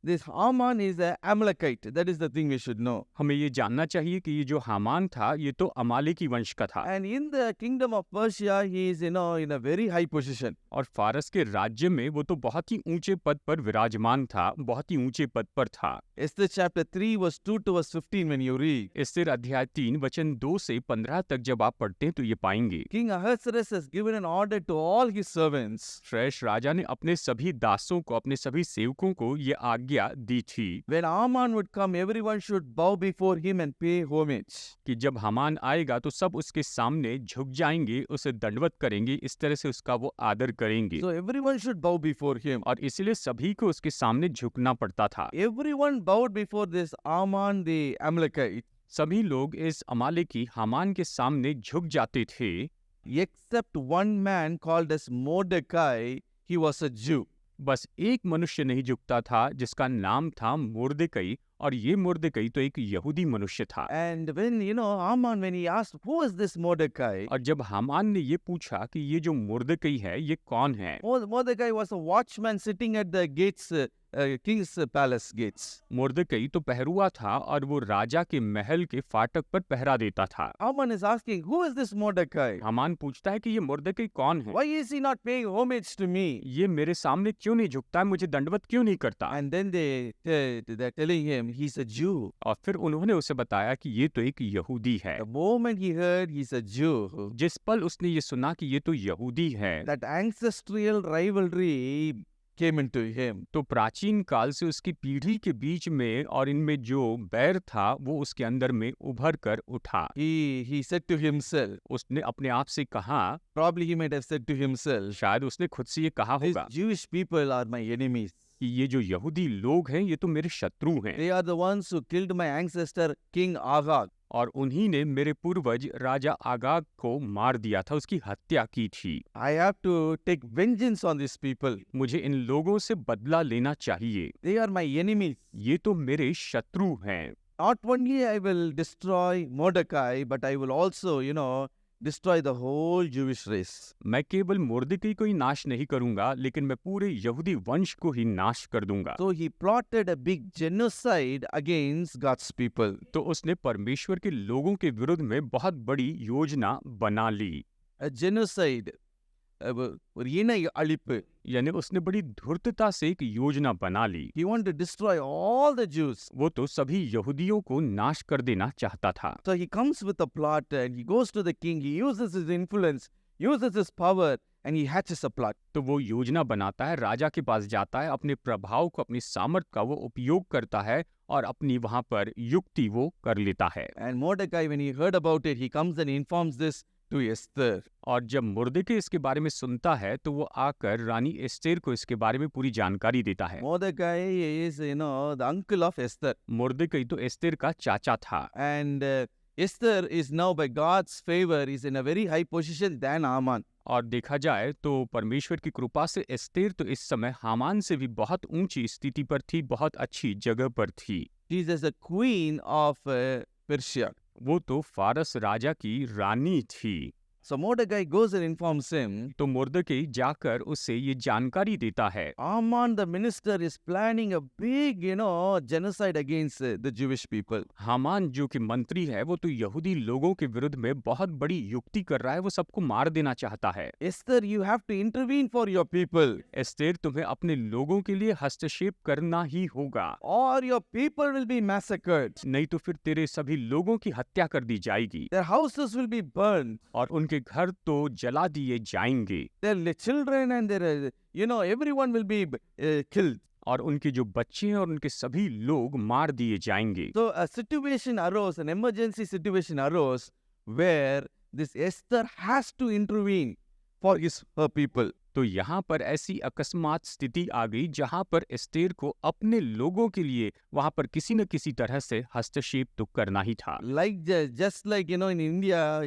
this Haman is a Amalekite. That is the thing we should know. हमें ये जानना चाहिए कि ये जो हामान था ये तो अमालेकी वंश का था। And in the kingdom of Persia he is in a very high position. और फारस के राज्य में वो तो बहुत ही ऊंचे पद पर विराजमान था, बहुत ही ऊंचे पद पर था। Esther chapter 3 verse 2 to verse 15 when you read. Esther अध्याय 3 वचन 2 से 15 तक जब आप पढ़ते हैं तो ये पाएंगे King Ahasuerus has given an order to all his servants. श्रेष्ठ राजा ने अपने सभी दासों को, अपने सभी सेवकों को ये आज्ञा दी थी When Haman would come, everyone should bow before him and pay homage. कि जब हामान आएगा तो सब उसके सामने झुक जाएंगे, उसे दंडवत करेंगे, इस तरह से उसका वो आदर करेंगे। So everyone should bow before him. और इसीलिए सभी को उसके सामने झुकना पड़ता था। Everyone bowed before this Haman the Amalekite, सभी लोग इस अमालेकी हामान के सामने झुक जाते थे, except one man called as Mordecai. He was a Jew. बस एक मनुष्य नहीं झुकता था जिसका नाम था मुर्देकई, और ये मुर्देकई तो एक यहूदी मनुष्य था। And when Haman, when he asked who is this Mordecai, और जब हामान ने ये पूछा कि ये जो मुर्देकई है ये कौन है, Mordecai was a watchman sitting at the gates, king's palace gates. मुर्देकई तो पहरुआ था और वो राजा के महल के फाटक पर पहरा देता था। Haman is asking, who is this Mordecai? Haman पूछता है कि ये मुर्देकई कौन है, Why is he not paying homage to me? ये मेरे सामने क्यों नहीं झुकता है, मुझे दंडवत क्यों नहीं करता। And then they're telling him he's a Jew. और फिर उन्होंने उसे बताया कि ये तो एक यहूदी है। The moment he heard he's a Jew, जिस पल उसने ये सुना कि ये तो यहूदी है, that ancestral rivalry came into him. तो प्राचीन काल से उसकी पीढ़ी के बीच में और इनमें जो बैर था वो उसके अंदर में उभर कर उठा। He said to himself, उसने अपने आप से कहा, probably he might have said to himself, शायद उसने खुद से ये कहा these होगा Jewish people are my enemies. कि ये जो यहूदी लोग हैं ये तो मेरे शत्रु हैं They are the ones who killed my ancestor King Agag. और उन्हीं ने मेरे पूर्वज राजा आगाग को मार दिया था, उसकी हत्या की थी। I have to take vengeance on these people. मुझे इन लोगों से बदला लेना चाहिए, They are my enemies. ये तो मेरे शत्रु हैं। Not only I will destroy Mordecai, but I will also, destroy the whole Jewish race. मैं केवल मुर्दकी को ही नाश नहीं करूंगा, लेकिन मैं पूरे यहूदी वंश को ही नाश कर दूंगा। So he plotted a big genocide against God's people. तो उसने परमेश्वर के लोगों के विरुद्ध में बहुत बड़ी योजना बना ली। A genocide. ஒரு இன அழிப்பு. यानी उसने बड़ी धूर्तता से एक योजना बना ली। He wanted to destroy all the Jews. वो तो सभी यहूदियों को नाश कर देना चाहता था। So he comes with a plot and he goes to the king. He uses his influence, uses his power, and he hatches a plot. तो वो योजना बनाता है, राजा के पास जाता है, अपने प्रभाव को, अपनी सामर्थ का वो उपयोग करता है और अपनी वहां पर युक्ति वो कर लेता है। And Mordecai, when he heard about it, he comes and informs this to Esther. और जब मुर्दकी इसके बारे में सुनता है तो वो आकर रानी एस्तेर को इसके बारे में पूरी जानकारी देता है। Mordecai is, the uncle of Esther. मुर्दकी तो एस्तेर का चाचा था And Esther is now, by God's favor, is in a very high position than Haman. और देखा जाए तो परमेश्वर की कृपा से एस्तेर तो इस समय हामान से भी बहुत ऊंची स्थिति पर थी, बहुत अच्छी जगह पर थी। She is the queen of Persia. वो तो फारस राजा की रानी थी। So Mordecai goes and informs him, तो मुर्दकी जाकर उसे ये जानकारी देता है, Haman the minister is planning a big, genocide against the Jewish people. Haman जो कि मंत्री है वो तो यहूदी लोगों के विरुद्ध में बहुत बड़ी युक्ति कर रहा है, वो सबको मार देना चाहता है। Esther, you have to intervene for your people, Esther तुम्हें अपने लोगों के लिए हस्तक्षेप करना ही होगा, or your people will be massacred. नहीं तो फिर तेरे सभी लोगों की हत्या कर दी जाएगी Their houses will be burned. और उनके घर तो जला दिए जाएंगे Their children and their, everyone will be killed. और उनके जो बच्चे हैं और उनके सभी लोग मार दिए जाएंगे। So a situation arose, an emergency situation arose, where this Esther has to intervene for her people. तो यहाँ पर ऐसी अकस्मात स्थिति आ गई जहाँ पर एस्तेर को अपने लोगों के लिए वहाँ पर किसी न किसी तरह से हस्तक्षेप तो करना ही था। Just like, in India,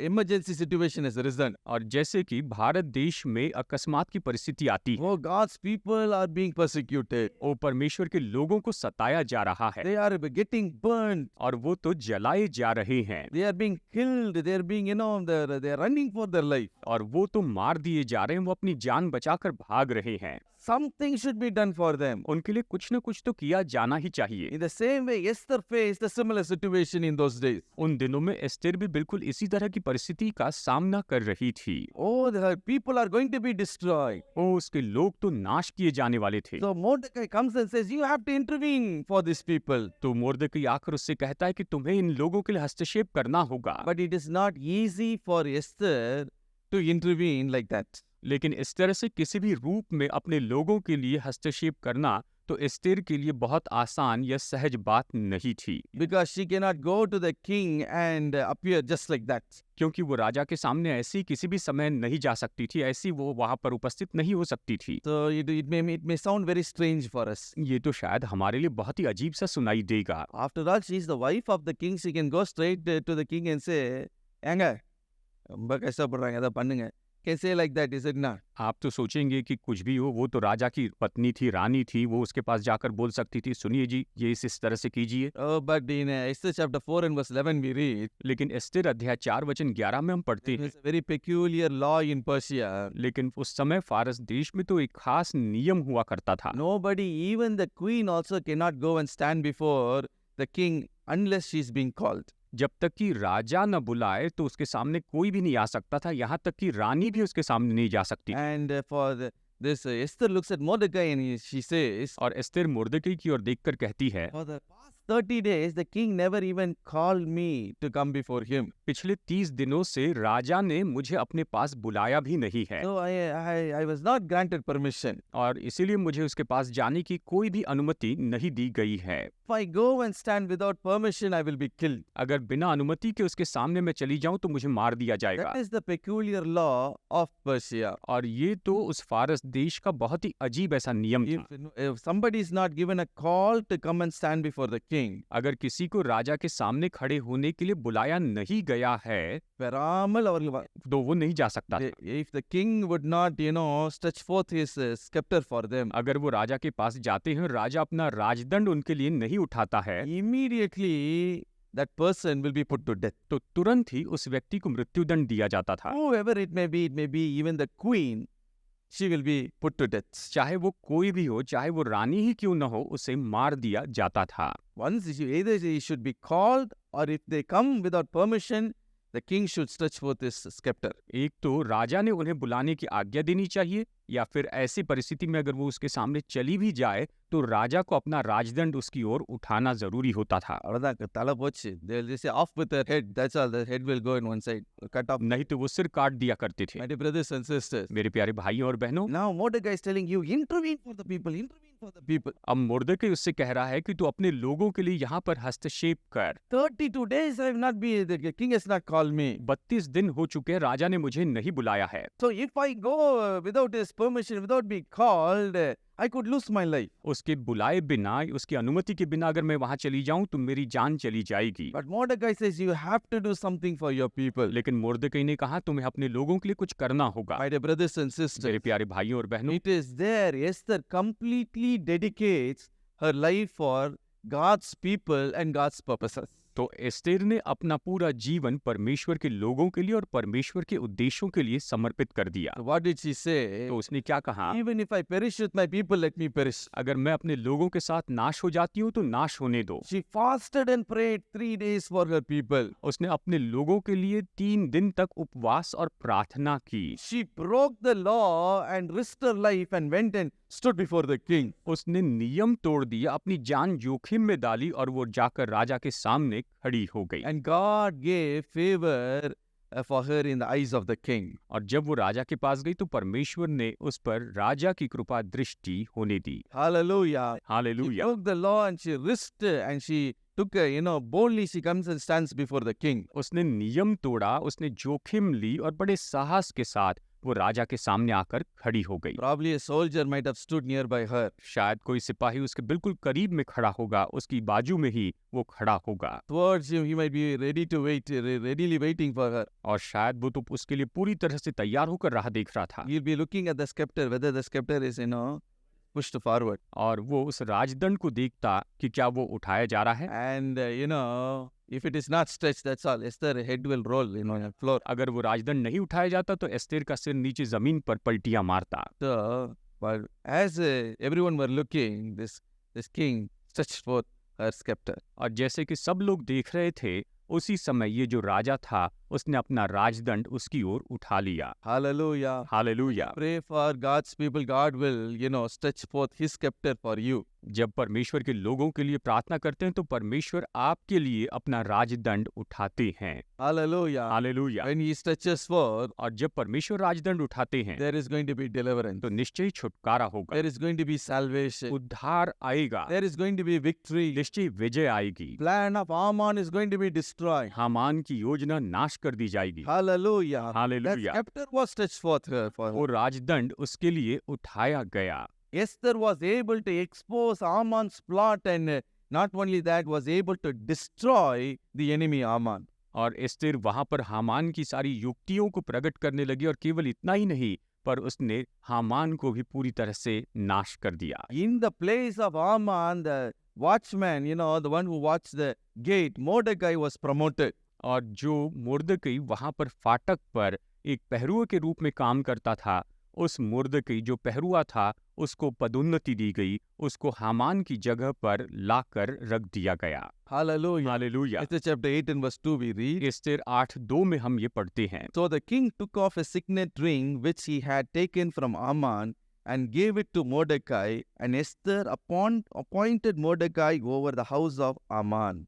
emergency situation has arisen. और जैसे कि भारत देश में अकस्मात की परिस्थिति आती है, Oh, God's people are being persecuted. वो परमेश्वर के लोगों को सताया जा रहा है They are getting burned. और वो तो जलाए जा रहे हैं They are being killed. They are being, they're running for their life. और वो तो मार दिए जा रहे हैं, वो अपनी जान बचाकर भाग रहे हैं। Something should be done for them. उनके लिए कुछ न कुछ तो किया जाना ही चाहिए। In the same way, Esther faced a similar situation in those days. उन दिनों में एस्तेर भी बिल्कुल इसी तरह की परिस्थिति का सामना कर रही थी। Oh, the people are going to be destroyed. ओ उसके लोग तो नाश किए जाने वाले थे। So Mordecai comes and says, you have to intervene for these people. तो मुर्दकी आकर उससे कहता है कि तुम्हें इन लोगों के लिए हस्तक्षेप करना होगा। But it is not easy for Esther to intervene like that. लेकिन इस तरह से किसी भी रूप में अपने लोगों के लिए हस्तक्षेप करना तो एस्तेर के लिए बहुत आसान या सहज बात नहीं थी। Because she cannot go to the king and appear just like that. क्योंकि वो राजा के सामने ऐसी किसी भी समय नहीं जा सकती थी, ऐसी वो वहां पर उपस्थित नहीं हो सकती थी। So it may sound very strange for us. ये तो शायद हमारे लिए बहुत ही अजीब सा सुनाई देगा। After all, she is the wife of the king. She can go straight to the king and say, "ஏங்க ரொம்ப கஷ்டப்படுறாங்க, அதை பண்ணுங்க." Can say like that, is it not? आप तो सोचेंगे कि कुछ भी हो, वो तो राजा की पत्नी थी, रानी थी, वो उसके पास जाकर बोल सकती थी, सुनिए जी ये इस तरह से कीजिए। Oh, but in Esther chapter 4 and verse 11 we read, लेकिन एस्तेर अध्याय 4 वचन 11 में हम पढ़ते there हैं, was a very peculiar law in Persia. लेकिन उस समय फारस देश में तो एक खास नियम हुआ करता था। Nobody, even the queen also cannot go and stand before the king unless she is being called. जब तक कि राजा न बुलाए तो उसके सामने कोई भी नहीं आ सकता था, यहाँ तक कि रानी भी उसके सामने नहीं जा सकती। And this Esther looks at Mordecai and she says, और एस्तेर मुर्दकी की ओर देखकर कहती है, for the past 30 days, the king never even called me to come before him. पिछले 30 दिनों से राजा ने मुझे अपने पास बुलाया भी नहीं है So I was not granted permission. और इसीलिए मुझे उसके पास जाने की कोई भी अनुमति नहीं दी गई है। If I go and stand without permission, I will be killed. अगर बिना अनुमति के उसके सामने मैं चली जाऊं तो मुझे मार दिया जाएगा। That is the peculiar law of Persia. और ये तो उस फारस देश का बहुत ही अजीब ऐसा नियम था। If somebody is not given a call to come and stand before the king, अगर किसी को राजा के सामने खड़े होने के लिए बुलाया नहीं गया है Veramal or तो वो नहीं जा सकता था। if the king would not, stretch forth his scepter for them, अगर वो राजा के पास जाते हैं, राजा अपना राजदंड उनके लिए नहीं उठाता है, immediately that person will be put to death. तो तुरंत ही उस व्यक्ति को मृत्युदंड दिया जाता था। Whoever it may be even the queen, she will be put to death. चाहे वो कोई भी हो, चाहे वो रानी ही क्यों न हो, उसे मार दिया जाता था। Once either he should be called, or if they come without permission, the king should stretch forth his scepter. एक तो राजा ने उन्हें बुलाने की आज्ञा देनी चाहिए, या फिर ऐसी परिस्थिति में अगर वो उसके सामने चली भी जाए तो राजा को अपना राजदंड उसकी ओर उठाना जरूरी होता था। अவ்வளவுதான், தலை போச்சு. They'll just say off with their head. That's all. The head will go in one side. Cut off. नहीं तो वो सिर काट दिया करते थे। My dear brothers and sisters. मेरे प्यारे भाइयों और बहनों, Now Mordecai is telling you, intervene for the people. Intervene for the people. अब मुर्दकी उससे कह रहा है कि तू अपने लोगों के लिए यहाँ पर हस्तक्षेप कर। 32 days I have not been. The king has not called me. 32 दिन हो चुके हैं, राजा ने मुझे नहीं बुलाया है। So if I go without his permission, without being called, I could lose my life. उसके बुलाए बिना, उसकी अनुमति के बिना अगर मैं वहां चली जाऊं तो मेरी जान चली जाएगी। But Mordecai says you have to do something for your people. लेकिन मुर्दकी ने कहा तुम्हें अपने लोगों के लिए कुछ करना होगा। My dear brothers and sisters, मेरे प्यारे भाइयों और बहनों, it is there. Esther completely dedicates her life for God's people and God's purposes. तो एस्तेर ने अपना पूरा जीवन परमेश्वर के लोगों के लिए और परमेश्वर के उद्देश्यों के लिए समर्पित कर दिया। So what did she say? तो उसने क्या कहा? Even if I perish with my people, let me perish. अगर मैं अपने लोगों के साथ नाश हो जाती हूँ तो नाश होने दो। She fasted and prayed 3 days for her people. उसने अपने लोगों के लिए 3 दिन तक उपवास और प्रार्थना की। She broke the law and risked her life and went and stood before the king. उसने नियम तोड़ दिया, अपनी जान जोखिम में डाली और वो जाकर राजा के सामने खड़ी हो गई। And God gave favor for her in the eyes of the king. और जब वो राजा के पास गई तो परमेश्वर ने उस पर राजा की कृपा दृष्टि होने दी। Hallelujah. She hallelujah. broke the law and she risked and she took, boldly she comes and stands before the king. उसने नियम तोड़ा, उसने जोखिम ली और बड़े साहस के साथ वो राजा के सामने आकर खड़ी हो गई। Probably a soldier might have stood nearby her. शायद कोई सिपाही उसके बिल्कुल करीब में खड़ा होगा, उसकी बाजू में ही वो खड़ा होगा। Towards him, he might be ready to wait, readily waiting for her. और शायद वो तो उसके लिए पूरी तरह से तैयार होकर राह देख रहा था। He'll be looking at the scepter, whether the scepter is, pushed forward. और वो उस राजदंड को देखता कि क्या वो उठाया जा रहा है। And, if it is not stretched, that's all. Esther head will roll, on the floor. अगर वो राजदंड नहीं उठाया जाता तो एस्तेर का सिर नीचे जमीन पर पलटियां मारता। So, but as everyone were looking, this king stretched forth her scepter. और जैसे कि सब लोग देख रहे थे, उसी समय ये जो राजा था उसने अपना राजदंड उसकी ओर उठा लिया। Hallelujah. Hallelujah. Pray for God's people. God will, stretch forth his scepter for you. जब परमेश्वर के लोगों के लिए प्रार्थना करते हैं तो परमेश्वर आपके लिए अपना राजदंड उठाते हैं। Hallelujah. Hallelujah. When he stretches forth, और जब परमेश्वर राजदंड उठाते हैं there is going to be deliverance. तो निश्चय ही छुटकारा होगा, There is going to be salvation. उद्धार आएगा, There is going to be victory. निश्चय विजय आएगी। Plan of Haman is going to be destroyed. Haman की योजना नाश कर दी जाएगी। Hallelujah. That hallelujah. scepter was stretched forth for वो her. राजदंड उसके लिए उठाया गया। Esther was able to expose Haman's plot and not only that, was able to destroy the enemy Haman. और एस्तेर वहां पर हामान की सारी युक्तियों को प्रकट करने लगी और केवल इतना ही नहीं पर उसने हामान को भी पूरी तरह से नाश कर दिया। In the place of Haman, the watchman, the one who watched the gate, Mordecai was promoted. और जो मुर्दकी वहां पर फाटक पर एक पहरुए के रूप में काम करता था, उस मुर्दकी जो पहरुआ था उसको पदोन्नति दी गई, उसको हामान की जगह पर लाकर रख दिया गया। Hallelujah. Hallelujah. Esther chapter 8 and verse 2 we read. Esther 8:2 में हम ये पढ़ते हैं। So the king took off a signet ring which he had taken from Haman and gave it to Mordecai, and Esther appointed Mordecai over the house of Haman.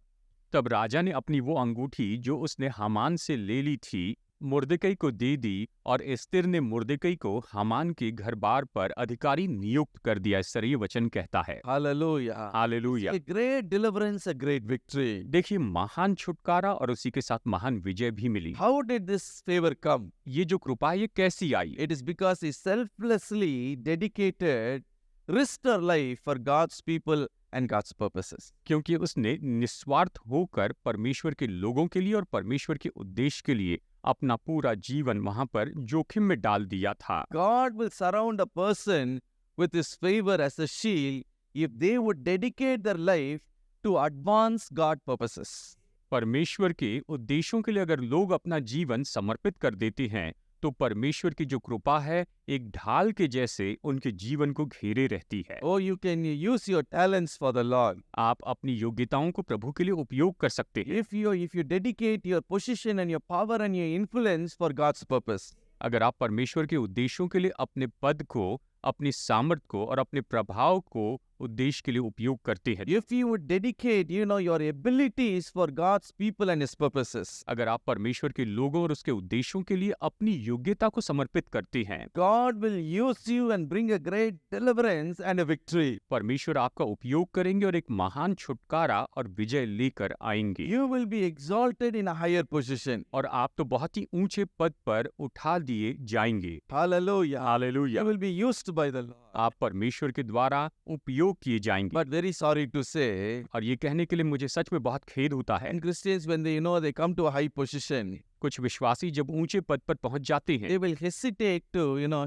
तब राजा ने अपनी वो अंगूठी जो उसने हामान से ले ली थी मुर्दकई को दे दी, और एस्तेर ने मुर्दकई को हामान के घर बार पर अधिकारी नियुक्त कर दिया। इस तरह ये वचन कहता है। Hallelujah. Hallelujah. A great deliverance, a great victory. देखिए, महान छुटकारा और उसी के साथ महान विजय भी मिली। How did this favor come? ये जो कृपा ये कैसी आई? It is because he selflessly dedicated, risked her life for God's people and God's purposes. क्योंकि उसने निस्वार्थ होकर परमेश्वर के लोगों के लिए और परमेश्वर के उद्देश्य के लिए अपना पूरा जीवन वहां पर जोखिम में डाल दिया था। God will surround a person with his favor as a shield if they would dedicate their life to advance God purposes. परमेश्वर के उद्देश्यों के लिए अगर लोग अपना जीवन समर्पित कर देते हैं तो परमेश्वर की जो कृपा है एक ढाल के जैसे उनके जीवन को घेरे रहती है। Oh, you can use your talents for the Lord. आप अपनी योग्यताओं को प्रभु के लिए उपयोग कर सकते हैं। If you dedicate your position and your power and your influence for God's purpose. अगर आप परमेश्वर के उद्देश्यों के लिए अपने पद को, अपनी सामर्थ को और अपने प्रभाव को उद्देश्य के लिए उपयोग करते हैं। If you would dedicate, your abilities for God's people and His purposes. अगर आप परमेश्वर के लोगों और उसके उद्देश्यों के लिए अपनी योग्यता को समर्पित करते हैं, God will use you and bring a great deliverance and a victory. परमेश्वर आपका उपयोग करेंगे और एक महान छुटकारा और विजय लेकर आएंगे। You will be exalted in a higher position. और आप तो बहुत ही ऊंचे पद पर उठा दिए जाएंगे। Hallelujah. Hallelujah. You will be used by the Lord. आप परमेश्वर के द्वारा उपयोग किए जाएंगे। But very sorry to say, और ये कहने के लिए मुझे सच में बहुत खेद होता है, and Christians when they come to a high position, कुछ विश्वासी जब ऊंचे पद पर पहुंच जाते हैं they will hesitate to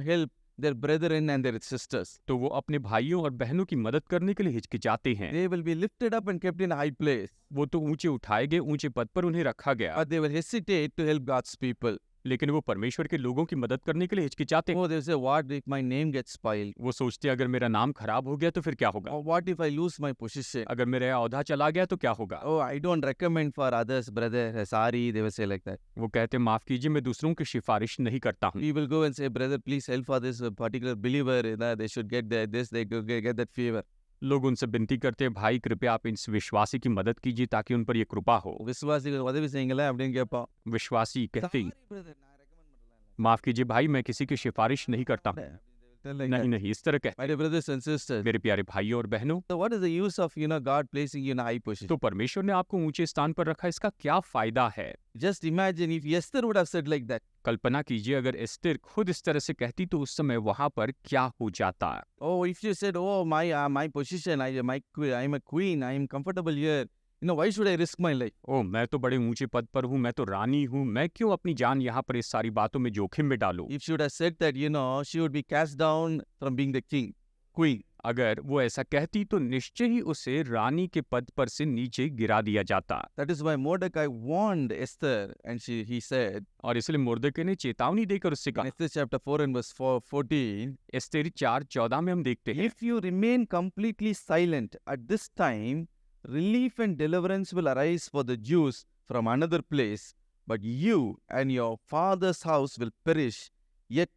help their brethren and their sisters. तो वो अपने भाइयों और बहनों की मदद करने के लिए हिचकिचाते हैं। They will be lifted up and kept in a high place, वो तो ऊंचे उठाए गए, ऊंचे पद पर उन्हें रखा गया, but they will hesitate to help God's people. लेकिन वो परमेश्वर के लोगों की मदद करने के लिए हिचकिचाते हैं। Oh, they say, what if my name gets spoiled? वो सोचते हैं अगर मेरा नाम खराब हो गया तो फिर क्या होगा, Or what if I lose my position? अगर मेरा औहदा चला गया तो क्या होगा। Oh, I don't recommend for others, brother. Sorry, they will say like that. वो कहते हैं माफ कीजिए, मैं दूसरों की सिफारिश नहीं करता हूँ। We will go and say, brother, please help for this particular believer. They should get this, they could get that favor. लोग उनसे विनती करते हैं, भाई कृपया आप इस विश्वासी की मदद कीजिए ताकि उन पर ये कृपा हो। विश्वासी what are we saying? विश्वासी कहते Sorry, brother. माफ कीजिए भाई, मैं किसी की सिफारिश नहीं करता हूँ। नहीं नहीं, इस तरह कहते My dear brothers and sisters, मेरे प्यारे भाइयों और बहनों, so what is the use of God placing you in a high position? तो परमेश्वर ने आपको ऊंचे स्थान पर रखा, इसका क्या फायदा है। Just imagine if Esther would have said like that. कल्पना कीजिए अगर एस्तेर खुद इस तरह से कहती तो उस समय वहां पर क्या हो जाता। Oh, if you said, oh, my position, I'm a queen, I'm comfortable here. Why should I risk my life? ओ, मैं तो बड़े ऊंचे पद पर हूँ, मैं तो रानी हूँ, मैं क्यों अपनी जान यहाँ पर इस सारी बातों में जोखिम में डालूं। If she would have said that, she would be cast down from being the queen. अगर वो ऐसा कहती तो निश्चय ही उसे रानी के पद पर से नीचे गिरा दिया जाता। That is why Mordecai warned Esther, and he said, और इसलिए मुर्दके ने चेतावनी देकर उससे in कहा, Esther chapter 4 and verse 14, Esther 4:14 में हम देखते हैं, if you remain completely silent at this time, relief and deliverance will arise for the Jews from another place, but you and your father's house will perish. Yet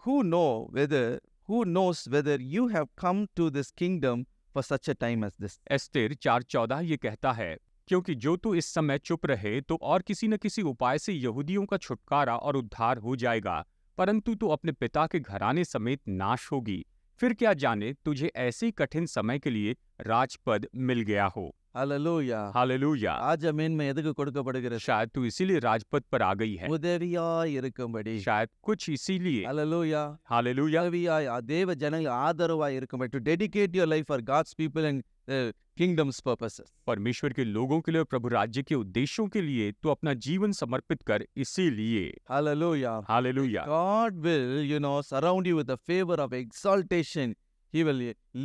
who knows whether you have come to this kingdom for such a time as this. Esther 4:14 ये कहता है, क्योंकि जो तू इस समय चुप रहे तो और किसी न किसी उपाय से यहूदियों का छुटकारा और उद्धार हो जाएगा, परंतु तू अपने पिता के घराने समेत नाश होगी। फिर क्या जाने तुझे ऐसे कठिन समय के लिए राजपद मिल गया हो। Hallelujah. हालेलुया। ராஜமேன்மை எதுக்கு கொடுக்கப்படுகிறது? शायद तू इसीलिए राजपद पर आ गई है, உதவியாய் இருக்கும்படி. शायद कुछ इसीलिए। Hallelujah. हालेलुया। உதவியாய் தேவ ஜனங்கள் ஆதரவாய் இருக்கும்படி. To dedicate your life for God's people and the kingdom's purposes. परमेश्वर के लोगों के लिए और प्रभु राज्य के उद्देश्यों के लिए तू अपना जीवन समर्पित कर, इसीलिए। Hallelujah. Hallelujah. God will, surround you with the favor of exaltation. He will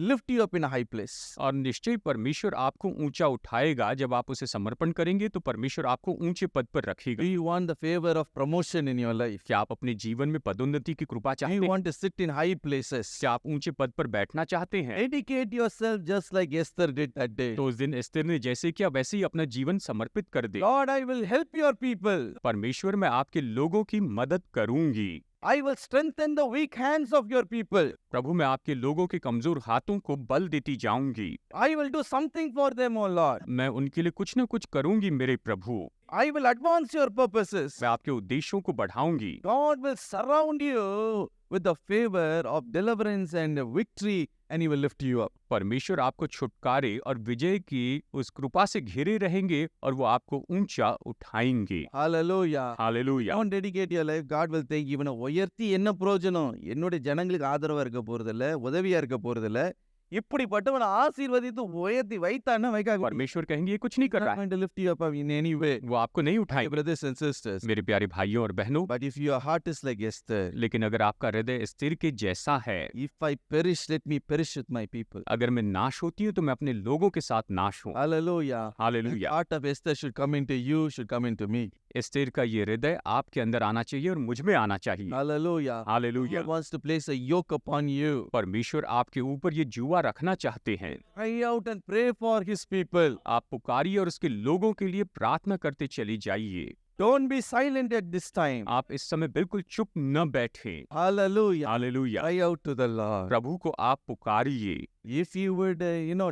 lift you up in a high place. और निश्चय परमेश्वर आपको ऊंचा उठाएगा। जब आप उसे समर्पण करेंगे तो परमेश्वर आपको ऊंचे पद पर रखेगा। Do you want the favor of promotion in your life? क्या आप अपने जीवन में पदोन्नति की कृपा Do चाहते you हैं? want to sit in high places? क्या आप ऊंचे पद पर बैठना चाहते हैं? Dedicate yourself just like Esther did that day. तो उस दिन एस्तेर ने जैसे किया वैसे ही अपना जीवन समर्पित कर दे। Lord, I will help your people. परमेश्वर, मैं आपके लोगों की मदद करूंगी। I will strengthen the weak hands of your people. प्रभु मैं आपके लोगों के कमजोर हाथों को बल देती जाऊंगी। I will do something for them, O Lord. मैं उनके लिए कुछ न कुछ करूंगी मेरे प्रभु। I will advance your purposes. मैं आपके उद्देश्यों को बढ़ाऊंगी। God will surround you with the favor of deliverance and victory, and He will lift you up. परमेश्वर आपको छुटकारे और विजय की उस कृपा से घिरे रहेंगे और वो आपको ऊंचा उठाएंगे। Hallelujah. Hallelujah. Don't dedicate your life. God will think இவனை உயர்த்தி என்ன பிரயோஜனம்? என்னுடைய ஜனங்களுக்கு ஆதரவா இருக்க போறதில்ல, உதவியா இருக்க போறதில்ல. இப்படிப்பட்டவனை ஆசீர்வதித்து உயர்த்தி வைத்தான்னா வைக்காக परमेश्वर कहेंगे ये कुछ नहीं कर रहा है, going to lift you up in any way. वो आपको नहीं उठाएंगे। Brothers and sisters. मेरे प्यारे भाइयों और बहनों, But if your heart is like Esther, लेकिन अगर आपका हृदय स्थिर के जैसा है, if I perish, let me perish with my people. अगर मैं नाश होती हूँ तो मैं अपने लोगों के साथ नाश हूँ। Hallelujah. The hallelujah. heart of Esther should come into you, should come into me. Esther का ये हृदय आपके अंदर आना चाहिए और मुझ में आना चाहिए। Hallelujah. Hallelujah. God wants to place a yoke upon you. परमेश्वर आपके ऊपर ये जुआ रखना चाहते हैं। Cry out and pray for His people. आप पुकारिए और उसके लोगों के लिए प्रार्थना करते चली जाइए। Don't be silent at this time. आप इस समय बिल्कुल चुप न बैठे। Hallelujah. Hallelujah. Cry out to the Lord. प्रभु को आप पुकारिए। If you would,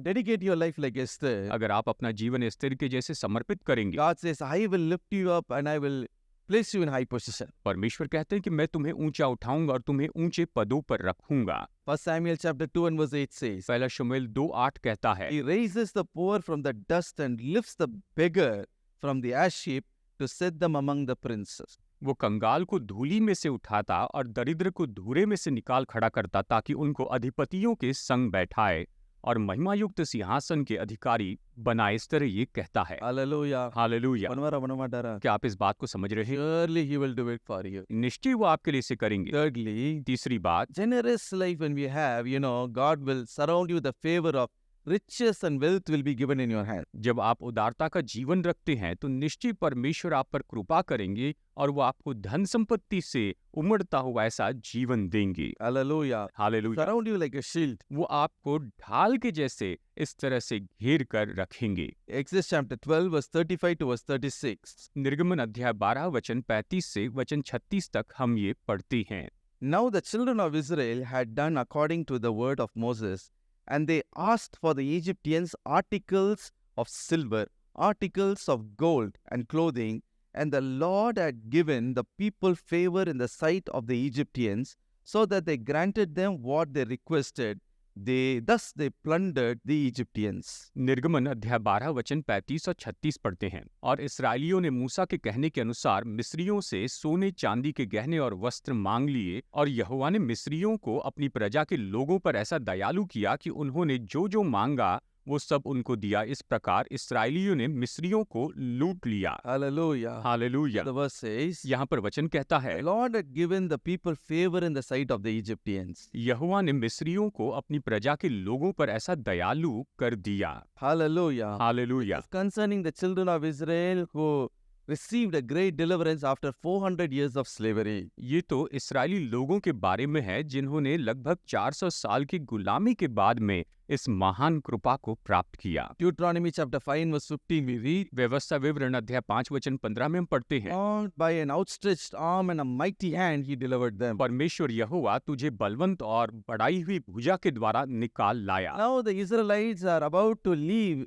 dedicate your life like Esther, अगर आप अपना जीवन एस्तेर के जैसे समर्पित करेंगे, God says, I will lift you up and I will place you in high position. परमेश्वर कहते हैं कि मैं तुम्हें ऊंचा उठाऊंगा और तुम्हें ऊंचे पदों पर रखूंगा। 1 Samuel chapter 2 and verse 8 says, पहला शमूएल 2:8 कहता है, He raises the poor from the dust and lifts the beggar from the ash heap to set them among the princes. वो कंगाल को धूली में से उठाता और दरिद्र को धूरे में से निकाल खड़ा करता ताकि उनको अधिपतियों के संग बैठाए और महिमायुक्त सिंहासन के अधिकारी बनाए। इस तरह ये कहता है। Hallelujah. हालेलुया। Panvara. क्या आप इस बात को समझ रहे हैं? Surely He will do it for you. निश्चय वो आपके लिए इसे करेंगे। Thirdly, तीसरी बात, generous life when we have, God will surround you with the favor of riches and wealth will be given in your hand. जब आप उदारता का जीवन रखते हैं तो निश्चय परमेश्वर आप पर कृपा करेंगे और वो आपको धन संपत्ति से उमड़ता हुआ ऐसा जीवन देंगे। Hallelujah. Hallelujah. Surround you like a shield. वो आपको ढाल के जैसे इस तरह से घेर कर रखेंगे। Exodus chapter 12 verse 35 to verse 36. निर्गमन अध्याय 12 वचन 35 से वचन 36 तक हम ये पढ़ते हैं। Now the children of Israel had done according to the word of Moses, and they asked for the Egyptians articles of silver, articles of gold and clothing, and the Lord had given the people favor in the sight of the Egyptians, so that they granted them what they requested. Thus they plundered the Egyptians. निर्गमन अध्याय 12 वचन 35 और 36 पढ़ते हैं। और इस्राएलियों ने मूसा के कहने के अनुसार मिस्रियों से सोने चांदी के गहने और वस्त्र मांग लिए, और यहोवा ने मिस्रियों को अपनी प्रजा के लोगों पर ऐसा दयालु किया कि उन्होंने जो जो मांगा वो सब उनको दिया। इस प्रकार इस्राएलियों ने मिस्रियों को लूट लिया। Hallelujah. Hallelujah. The verse says, यहाँ पर वचन कहता है, the Lord had given the people favor in the sight of the Egyptians. यहोवा ने मिस्रियों को अपनी प्रजा के लोगों पर ऐसा दयालु कर दिया। Hallelujah. Hallelujah. Concerning the children of Israel who received a great deliverance after 400 years of slavery. ये तो इस्राएली लोगों के बारे में है जिन्होंने लगभग 400 साल की गुलामी के बाद में इस महान कृपा को प्राप्त किया। Deuteronomy chapter 5 verse 15 we read, व्यवस्था विवरण अध्याय 5 वचन 15 में हम पढ़ते हैं, God by an outstretched arm and a mighty hand he delivered them. परमेश्वर यहोवा तुझे बलवंत और बढ़ाई हुई भुजा के द्वारा निकाल लाया। Now the Israelites are about to leave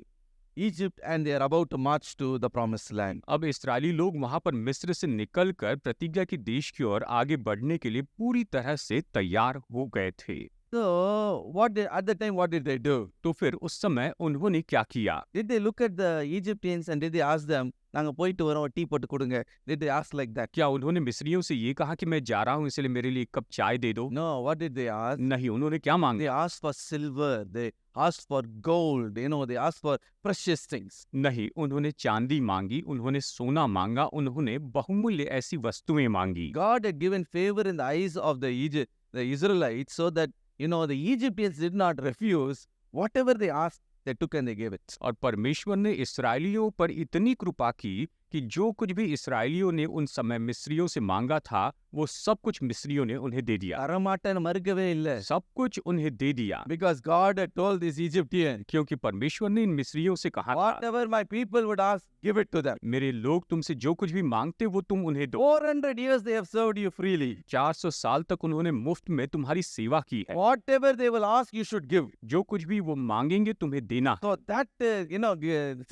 Egypt and they are about to march to the promised land. अब इस्राएली लोग वहां पर मिस्र से निकलकर प्रतिज्ञा की देश की ओर आगे बढ़ने के लिए पूरी तरह से तैयार हो गए थे। So at the time what did they do? तो फिर उस समय उन्होंने क्या किया? Did they look at the Egyptians and did they ask them, நாங்க போயிட்டு வரோம் டீ போட்டு கொடுங்க? Did they ask like that? क्या उन्होंने मिस्रियों से ये कहा कि मैं जा रहा हूँ इसलिए मेरे लिए एक कप चाय दे दो? No, what did they ask? नहीं, उन्होंने क्या मांगा? They asked for silver, they asked for gold, they asked for precious things. नहीं, उन्होंने चांदी मांगी, उन्होंने सोना मांगा, उन्होंने बहुमूल्य ऐसी वस्तुएं मांगी। God had given favor in the eyes of the Israelites so that, the Egyptians did not refuse. Whatever they asked, they took and they gave it. और परमेश्वर ने इस्राएलियों पर इतनी कृपा की कि जो कुछ भी इसराइलियों ने उन समय मिस्रियों से मांगा था वो सब कुछ मिस्रियों ने उन्हें दे दिया, தரமாட்டேன்னு மறுக்கவே இல்ல. सब कुछ उन्हें दे दिया, Because God had told these Egyptians, क्योंकि परमेश्वर ने इन मिस्रियों से कहा था, whatever my people would ask, give it to them. मेरे लोग तुमसे जो कुछ भी मांगते वो तुम उन्हें दो। 400 years they have served you freely. 400 साल तक उन्होंने मुफ्त में तुम्हारी सेवा की है, Whatever they will ask, you should give. जो कुछ भी वो मांगेंगे तुम्हें देना। So that,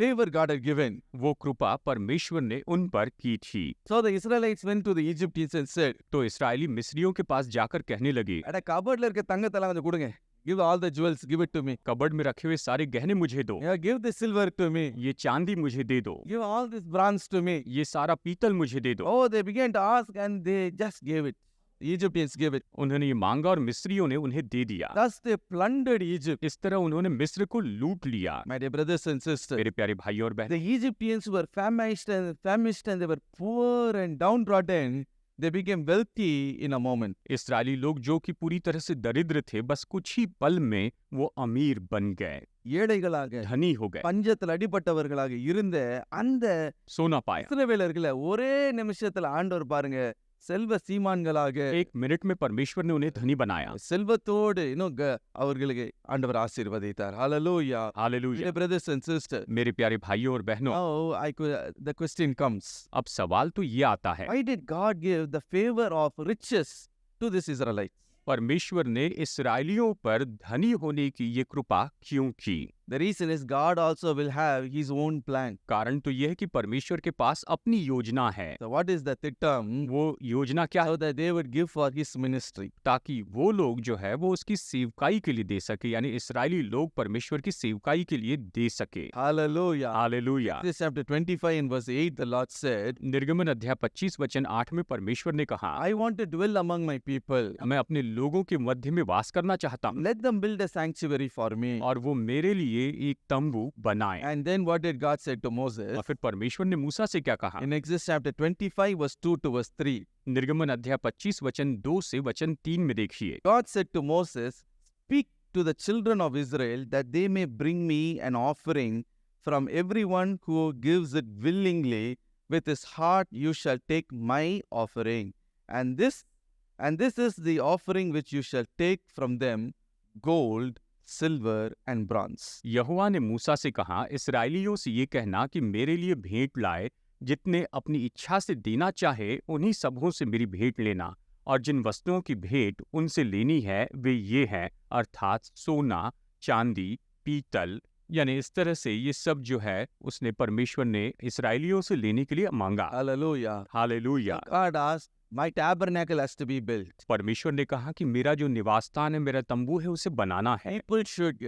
favor God had given. वो कृपा परमेश्वर ने उन पर की थी। So the Israelites went to the Egyptians and said, तो इसराइली मिस्रियों के पास जाकर कहने लगे, அட கபர்ட்ல இருக்க தங்கத்தெல்லாம் கொஞ்சம் கொடுங்க. Give all the jewels, give it to me. Cupboard में रखे हुए सारे गहने मुझे दो, Yeah, give the silver to me. ये चांदी मुझे दे दो, Give all this bronze to me. ये सारा पीतल मुझे दे दो। Oh, they began to ask and they just gave it. The Egyptians gave it. उन्होंने ये मांगा और मिस्रियों ने उन्हें दे दिया। Thus they plundered Egypt. इस तरह उन्होंने मिस्र को लूट लिया। My dear brothers and sisters, मेरे प्यारे भाई और बहन, the Egyptians were famished and they were poor and downtrodden. They became wealthy in a moment. इस्राएली लोग जो कि पूरी तरह से दरिद्र थे, बस कुछ ही पल में वो अमीर बन गए, ஏழைகளாக धनी हो गए, பஞ்சத்தில் அடிபட்டவர்களாக இருந்த அந்த सोना पाया। இஸ்ரவேலர்களை ஒரே நிமிஷத்துல ஆண்டவர் பாருங்க செல்வ சீமான்களாக एक मिनट में परमेश्वर ने उन्हें धनी बनाया। செல்வத்தோடு அவர்களுக்கு ஆண்டவர் ஆசீர்வதித்தார். Hallelujah. Hallelujah. Dear brothers and sisters, मेरे प्यारे भाइयों और बहनों, now the question comes, अब सवाल तो ये आता है, why did God give the favor of riches to this Israelites? परमेश्वर ने इसराइलियों पर धनी होने की ये कृपा क्यों की? The reason is God also will have his own plan. कारण तो यह है कि परमेश्वर के पास अपनी योजना है। So what is the तिट्टम? वो योजना क्या है? So that they would give for his ministry. ताकि वो लोग जो है वो उसकी सेवकाई के लिए दे सके, यानी इसराइली लोग परमेश्वर की सेवकाई के लिए दे सके। Hallelujah. Hallelujah. This chapter 25 and verse 8 the Lord said, निर्गमन अध्याय 25 वचन 8 में परमेश्वर ने कहा, I want to dwell among my people. मैं अपने लोगों के मध्य में वास करना चाहता हूँ Let them build a sanctuary for me. और वो मेरे लिए एक तंबू बनाए। And then what did God say to Moses? और फिर परमेश्वर ने मूसा से क्या कहा? In Exodus chapter 25 verse 2 to verse 3. निर्गमन अध्याय 25 वचन 2 से वचन 3 में देखिए, God said to Moses, Speak to the children of Israel that they may bring me an offering from everyone who gives it willingly. With his heart you shall take my offering. And this is the offering which you shall take from them, gold, silver and bronze. यहोवा ने मूसा से कहा, इसराइलियों से ये कहना कि मेरे लिए भेंट लाए, जितने अपनी इच्छा से देना चाहे उन्हीं सबों से मेरी भेंट लेना, और जिन वस्तुओं की भेंट उनसे लेनी है वे ये हैं, अर्थात सोना, चांदी, पीतल, यानी इस तरह से ये सब जो है उसने परमेश्वर ने इसराइलियों से लेने के लिए मांगा। Hallelujah. Hallelujah. God asked, my tabernacle has to be built. परमेश्वर ने कहा कि मेरा जो निवास स्थान है, मेरा तंबू है, उसे बनाना है। People should,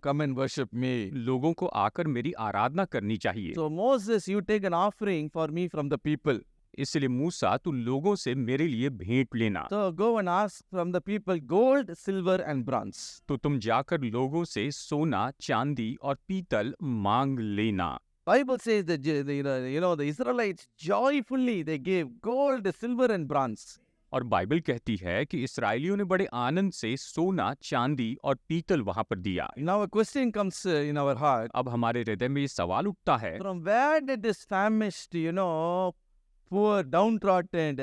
come and worship me. लोगों को आकर मेरी आराधना करनी चाहिए। So Moses, you take an offering for me from the people. इसलिए मूसा तू लोगों से मेरे लिए भेंट लेना। So go and ask from the people gold, silver and bronze. तो तुम जाकर लोगों से सोना, चांदी और पीतल मांग लेना। Bible says that the Israelites joyfully they gave gold, silver and bronze. और बाइबल कहती है कि इसराइलियों ने बड़े आनंद से सोना, चांदी और पीतल वहां पर दिया। Now a question comes in our heart. अब हमारे हृदय में ये सवाल उठता है, From where did this famished, poor, downtrodden,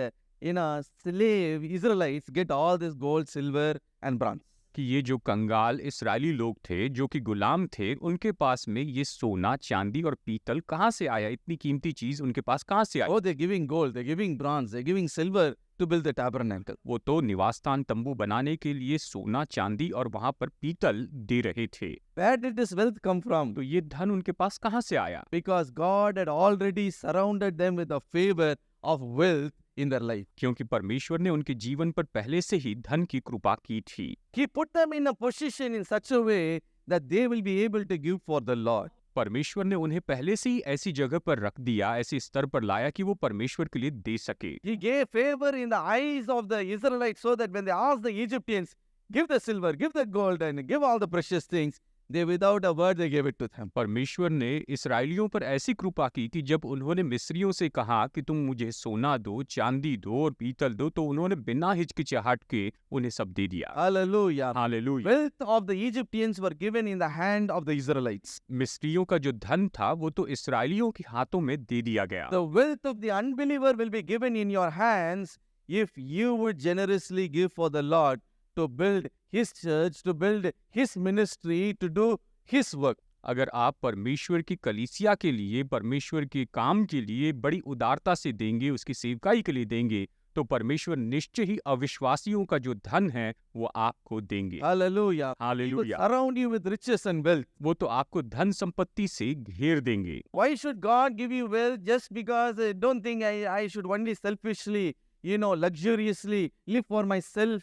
slave Israelites get all this gold, silver and bronze? कि ये जो कंगाल इसराइली लोग थे, जो कि गुलाम थे, उनके पास में ये सोना, चांदी और पीतल कहाँ से आया? इतनी कीमती चीज उनके पास कहाँ से आई? Oh, they're giving gold, they're giving bronze, they're giving silver to build the tabernacle. वो तो निवास स्थान तंबू बनाने के लिए सोना, चांदी और वहां पर पीतल दे रहे थे। Where did this wealth come from? तो ये धन उनके पास कहाँ से आया? Because God had already surrounded them with the favor of wealth in their life. क्योंकि परमेश्वर ने उनके जीवन पर पहले से ही धन की कृपा की थी। He put them in a position in such a way that they will be able to give for the Lord. परमेश्वर ने उन्हें पहले से ही ऐसी जगह पर रख दिया, ऐसे स्तर पर लाया कि वो परमेश्वर के लिए दे सके। He gave favor in the eyes of the Israelites so that when they asked the Egyptians, give the silver, give the gold and give all the precious things, they without a word they gave it to them. परमेश्वर ने इसराइलियों पर ऐसी कृपा की कि जब उन्होंने मिस्रियों से कहा कि तुम मुझे सोना दो, चांदी दो और पीतल दो, तो उन्होंने बिना हिचकिचाहट के उन्हें सब दे दिया। Hallelujah. Hallelujah. Wealth of the Egyptians were given in the hand of the Israelites. मिस्रियों का जो धन था वो तो इसराइलियों के हाथों में दे दिया गया। The wealth of the unbeliever will be given in your hands if you would generously give for the Lord to build His church, to build His ministry, to do His work. अगर आप परमेश्वर की कलीसिया के लिए, परमेश्वर के काम के लिए बड़ी उदारता से देंगे, उसकी सेवकाई के लिए देंगे, तो परमेश्वर निश्चय ही अविश्वासियों का जो धन है वो आपको देंगे। Hallelujah. He will hallelujah. surround you with riches and wealth. वो तो आपको धन संपत्ति से घेर देंगे। Why should God give you wealth just because don't think I should only selfishly, luxuriously live for myself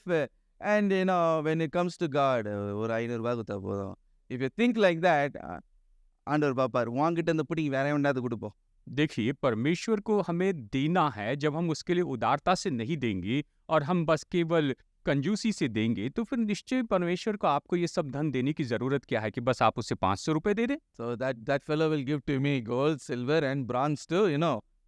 and when it comes to God, ஒரு 500 ரூபாய் கொடுத்தா போதும். If you think like that, ஆண்டவர் பாப்பார் வாங்கிட்டு அந்த பிடிங்கி வேற எவனாவது கொடுப்போம். देखिए, परमेश्वर को हमें देना है। जब हम उसके लिए उदारता से नहीं देंगे और हम बस केवल कंजूसी से देंगे, तो फिर निश्चय परमेश्वर को आपको ये सब धन देने की जरूरत क्या है कि बस आप उसे 500 रुपए दे दें। So that fellow will give to me gold, silver and bronze to,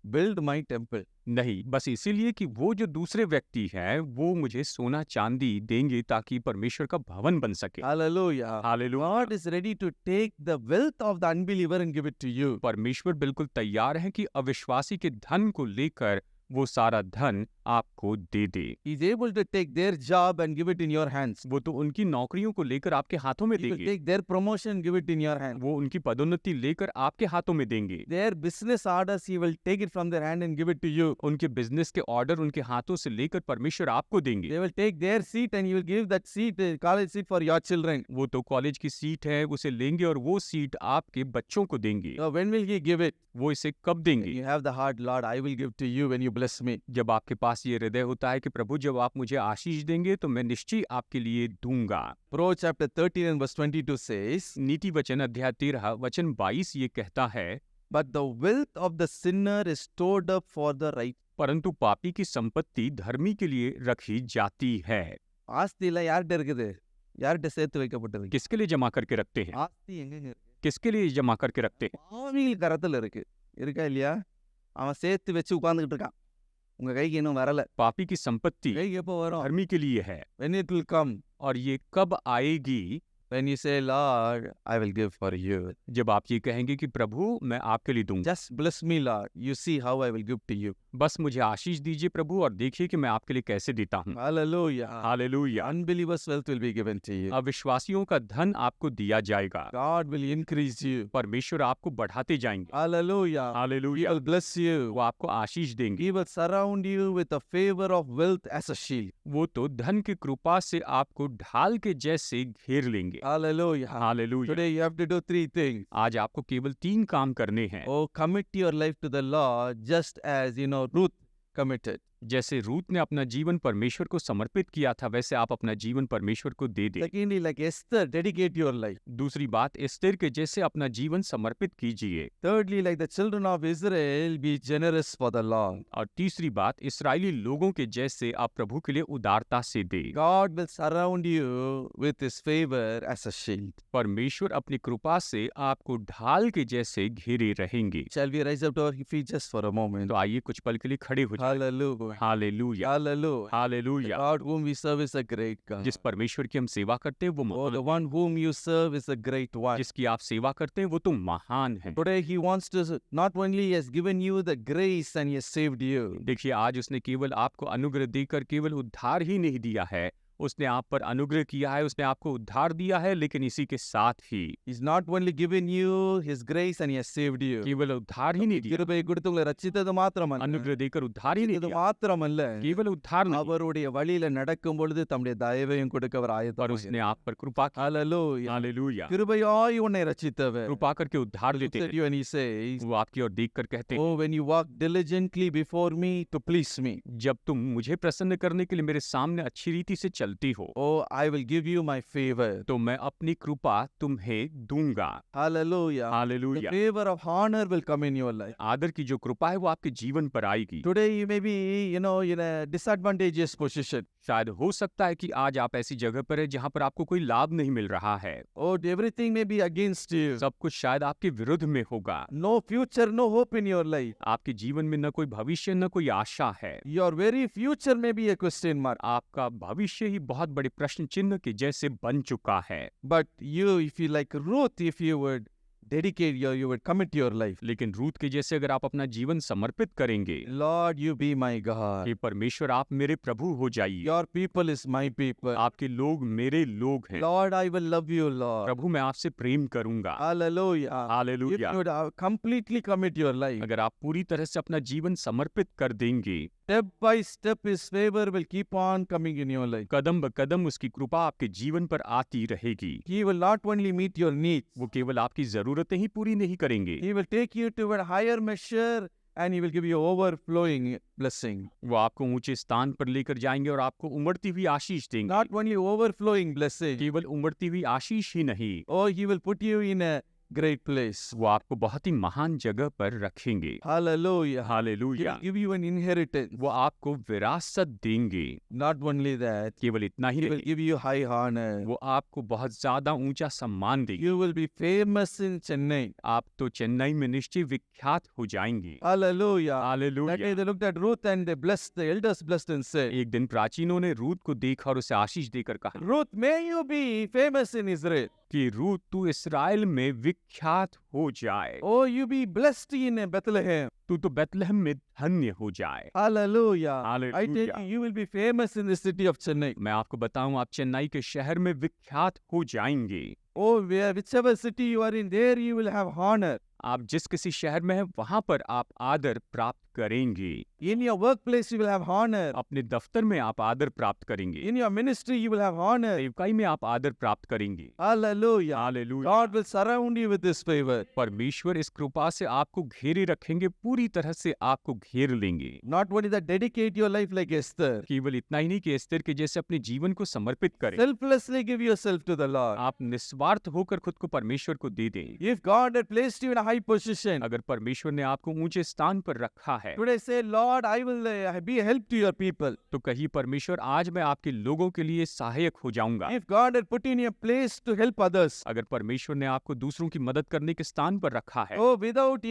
build my temple. नहीं, बस इसीलिए कि वो जो दूसरे व्यक्ति हैं वो मुझे सोना चांदी देंगे ताकि परमेश्वर का भवन बन सके। Hallelujah. Hallelujah. God is ready to take the wealth of the unbeliever and give it to you. परमेश्वर बिल्कुल तैयार है कि अविश्वासी के धन को लेकर वो सारा धन आपको दे दे। He's able to take their job and give it in your hands. वो तो उनकी नौकरियों को लेकर आपके हाथों में He will देंगे। take their promotion and give it in your hand. वो उनकी पदोन्नति लेकर आपके हाथों में देंगे। Their business orders, He will take it from their hand and give it to you. उनके बिजनेस के ऑर्डर उनके हाथों से लेकर परमेश्वर आपको देंगे। They will take their seat and you will give that seat, college seat for your children. वो तो कॉलेज की सीट है, उसे लेंगे और वो सीट आपके बच्चों को देंगे। So when will He give it? वो इसे कब When देंगे? you have the heart, Lord, I will give to you when you bless me. जब आपके पास ये हृदय होता है कि प्रभु जब आप मुझे आशीष देंगे तो मैं निश्चय आपके लिए दूंगा। Proverbs chapter 13 and verse 22 says, नीति वचन अध्याय 13 वचन 22 ये कहता है, But the wealth of the sinner is stored up for the right. परंतु पापी की संपत्ति धर्मी के लिए रखी जाती है। ஆஸ்தி எல்லாம் யார்கிட்ட இருக்குது? யார்கிட்ட சேர்த்து வைக்கப்பட்டது? किसके लिए जमा करके रखते हैं? ஆஸ்தி எங்கங்க இருக்கு? किसके लिए जमा करके रखते हैं? பாவிகள் கரத்துல இருக்கு. இருக்கா இல்லையா? அவன் சேர்த்து வச்சு உட்கார்ந்துகிட்டு இருக்கான். உங்க கைக்கு இன்னும் வரல. पापी की संपत्ति கைக்கு எப்போ வரும்? धर्मी के लिए है। When it will come? और ये कब आएगी? When you say, Lord, I will give for you. जब आप ये कहेंगे कि प्रभु मैं आपके लिए दूंगा। Just bless me, Lord. You see how I will give to you. बस मुझे आशीष दीजिए प्रभु और देखिए कि मैं आपके लिए कैसे देता हूँ। Hallelujah. Hallelujah. Unbelievers' wealth will be given to you. अविश्वासियों का धन आपको दिया जाएगा। God will increase you. परमेश्वर आपको बढ़ाते जाएंगे। Hallelujah. He hallelujah. will bless you. वो आपको आशीष देंगे। He will surround you with the favor of wealth as a shield. वो तो धन की कृपा से आपको ढाल के जैसे घेर लेंगे। Hallelujah. Hallelujah. Today you have to do 3 things. आज आपको केवल 3 काम करने हैं। Oh, commit your life to the Lord just as, Ruth committed. जैसे रूत ने अपना जीवन परमेश्वर को समर्पित किया था वैसे आप अपना जीवन परमेश्वर को दे दें। Secondly, like Esther, dedicate your life. दूसरी बात, एस्तेर के जैसे अपना जीवन समर्पित कीजिए। Thirdly, like the children of Israel, be generous for the Lord. और तीसरी बात, इस्राएली लोगों के जैसे आप प्रभु के लिए उदारता से दे। God will surround you with His favor as a shield. परमेश्वर अपनी कृपा से आपको ढाल के जैसे घेरे रहेंगे। Shall we rise up to our feet just for a moment? तो आइए कुछ पल के लिए खड़े हो जाएं। Hallelujah. Hallelujah. Hallelujah. The hallelujah. God whom we serve is a great God. जिस परमेश्वर की हम सेवा करते हैं वो Oh, महान the है। one whom you serve is a great one. जिसकी आप सेवा करते हैं वो तो महान है। Today He wants to, not only He has given you the grace and He has saved you. देखिए, आज उसने केवल आपको अनुग्रह देकर केवल उद्धार ही नहीं दिया है, उसने आप पर अनुग्रह किया है, उसने आपको उद्धार दिया है, लेकिन इसी के साथ ही He's not only given you His grace and He has saved you. केवल उद्धार ही नहीं दिया, கிருபை கொடுத்து உங்களை ரட்சித்தது மாத்திரமல்ல, अनुग्रह देकर उद्धार ही नहीं இது दिया, மாத்திரமல்ல, केवल उद्धार नहीं, அவருடைய வழியில நடக்கும் பொழுது தம்முடைய தயவையும் கொடுக்க அவர் पर ஆயத்தமாக उसने आप पर कृपा की। Hallelujah. हालेलुया। கிருபையாய் உன்னை ரட்சித்தவர். कृपा करके उद्धार लेते Look at हैं। you and He says, वो आपकी ओर देख कर कहते हैं, Oh, when you walk diligently before me to please me. जब तुम मुझे प्रसन्न करने के लिए मेरे सामने अच्छी रीति से चलते चलती हो, oh, I will give you my favor. तो मैं अपनी कृपा तुम्हें दूंगा। Hallelujah. The hallelujah. favor of honor will come in your life. आदर की जो कृपा है वो आपके जीवन पर आएगी। Today you may be, in a disadvantageous position. शायद हो सकता है कि आज आप ऐसी जगह पर है जहाँ पर आपको कोई लाभ नहीं मिल रहा है। Oh, everything may be against you. सब कुछ शायद आपके विरुद्ध में होगा। No future, no hope in your life. आपके जीवन में न कोई भविष्य न कोई आशा है। Your very future may be a question mark. आपका भविष्य ही बहुत बड़े प्रश्न चिन्ह के जैसे बन चुका है। But you, if you like Ruth, if you would dedicate you would commit your life. लेकिन रूत के जैसे अगर आप अपना जीवन समर्पित करेंगे, Lord, you be my God. हे परमेश्वर आप मेरे प्रभु हो जाइए, Your people is my people. आपके लोग मेरे लोग हैं। Lord, I will love you, Lord. प्रभु मैं आपसे प्रेम करूंगा। Hallelujah. If hallelujah. you would completely commit your life, अगर आप पूरी तरह से अपना जीवन समर्पित कर देंगे, step by step His favor will keep on coming in your life. कदम ब कदम उसकी कृपा आपके जीवन पर आती रहेगी। He will not only meet your needs, वो केवल आपकी जरूरतें ही पूरी नहीं करेंगे, He will take you to a higher measure and He will give you overflowing blessing. वो आपको ऊंचे स्थान पर लेकर जाएंगे और आपको उमड़ती हुई आशीष देंगे। Not only overflowing blessing, केवल उमड़ती हुई आशीष ही नहीं, oh, He will put you in a great place. वो आपको बहुत ही महान जगह पर रखेंगे। Hallelujah. He hallelujah. will give you an inheritance. वो आपको विरासत देंगे। Not only that, केवल इतना ही He will नहीं, give you high honor. वो आपको बहुत ज्यादा ऊंचा सम्मान देंगे। You will be famous in Chennai. आप तो चेन्नई में निश्चय विख्यात हो जाएंगे। Hallelujah. That day hallelujah. they looked at Ruth and they blessed, the elders blessed and said, एक दिन प्राचीनों ने रूत को देखा और उसे आशीष देकर कहा Ruth, may you be famous in Israel. कि रूत तू इस्राएल में विख्यात हो जाए, Oh, you be blessed in Bethlehem. तू तो बेतलहम में धन्य हो जाए। Hallelujah. I tell Hallelujah. you will be famous in the city of Chennai. मैं आपको बताऊं, आप चेन्नई के शहर में विख्यात हो जाएंगे। Oh, whichever city you are in, there you will have honor. आप जिस किसी शहर में हैं वहां पर आप आदर प्राप्त करेंगे। In your workplace, you will have honor. अपने दफ्तर में आप आदर प्राप्त करेंगे। In your ministry, you will have honor. सेवकाई में आप आदर प्राप्त करेंगे। Hallelujah. Hallelujah. God will surround you with His favor. परमेश्वर इस कृपा से आपको घेरे रखेंगे, पूरी तरह से आपको घेर लेंगे। Not only that, dedicate your life like Esther. केवल इतना ही नहीं कि एस्तेर के जैसे अपने जीवन को समर्पित करें, Selflessly give yourself to the Lord. आप निस्वार्थ होकर खुद को परमेश्वर को दे दें। If God had placed you in a high position, अगर परमेश्वर ने आपको ऊंचे स्थान पर रखा है, today say, Lord, I will be a help to your people. तो कहिए परमेश्वर आज मैं आपके लोगों के लिए सहायक हो जाऊंगा। If God had put you in a place to help others, अगर परमेश्वर ने आपको दूसरों की मदद करने के स्थान पर रखा है, oh, without,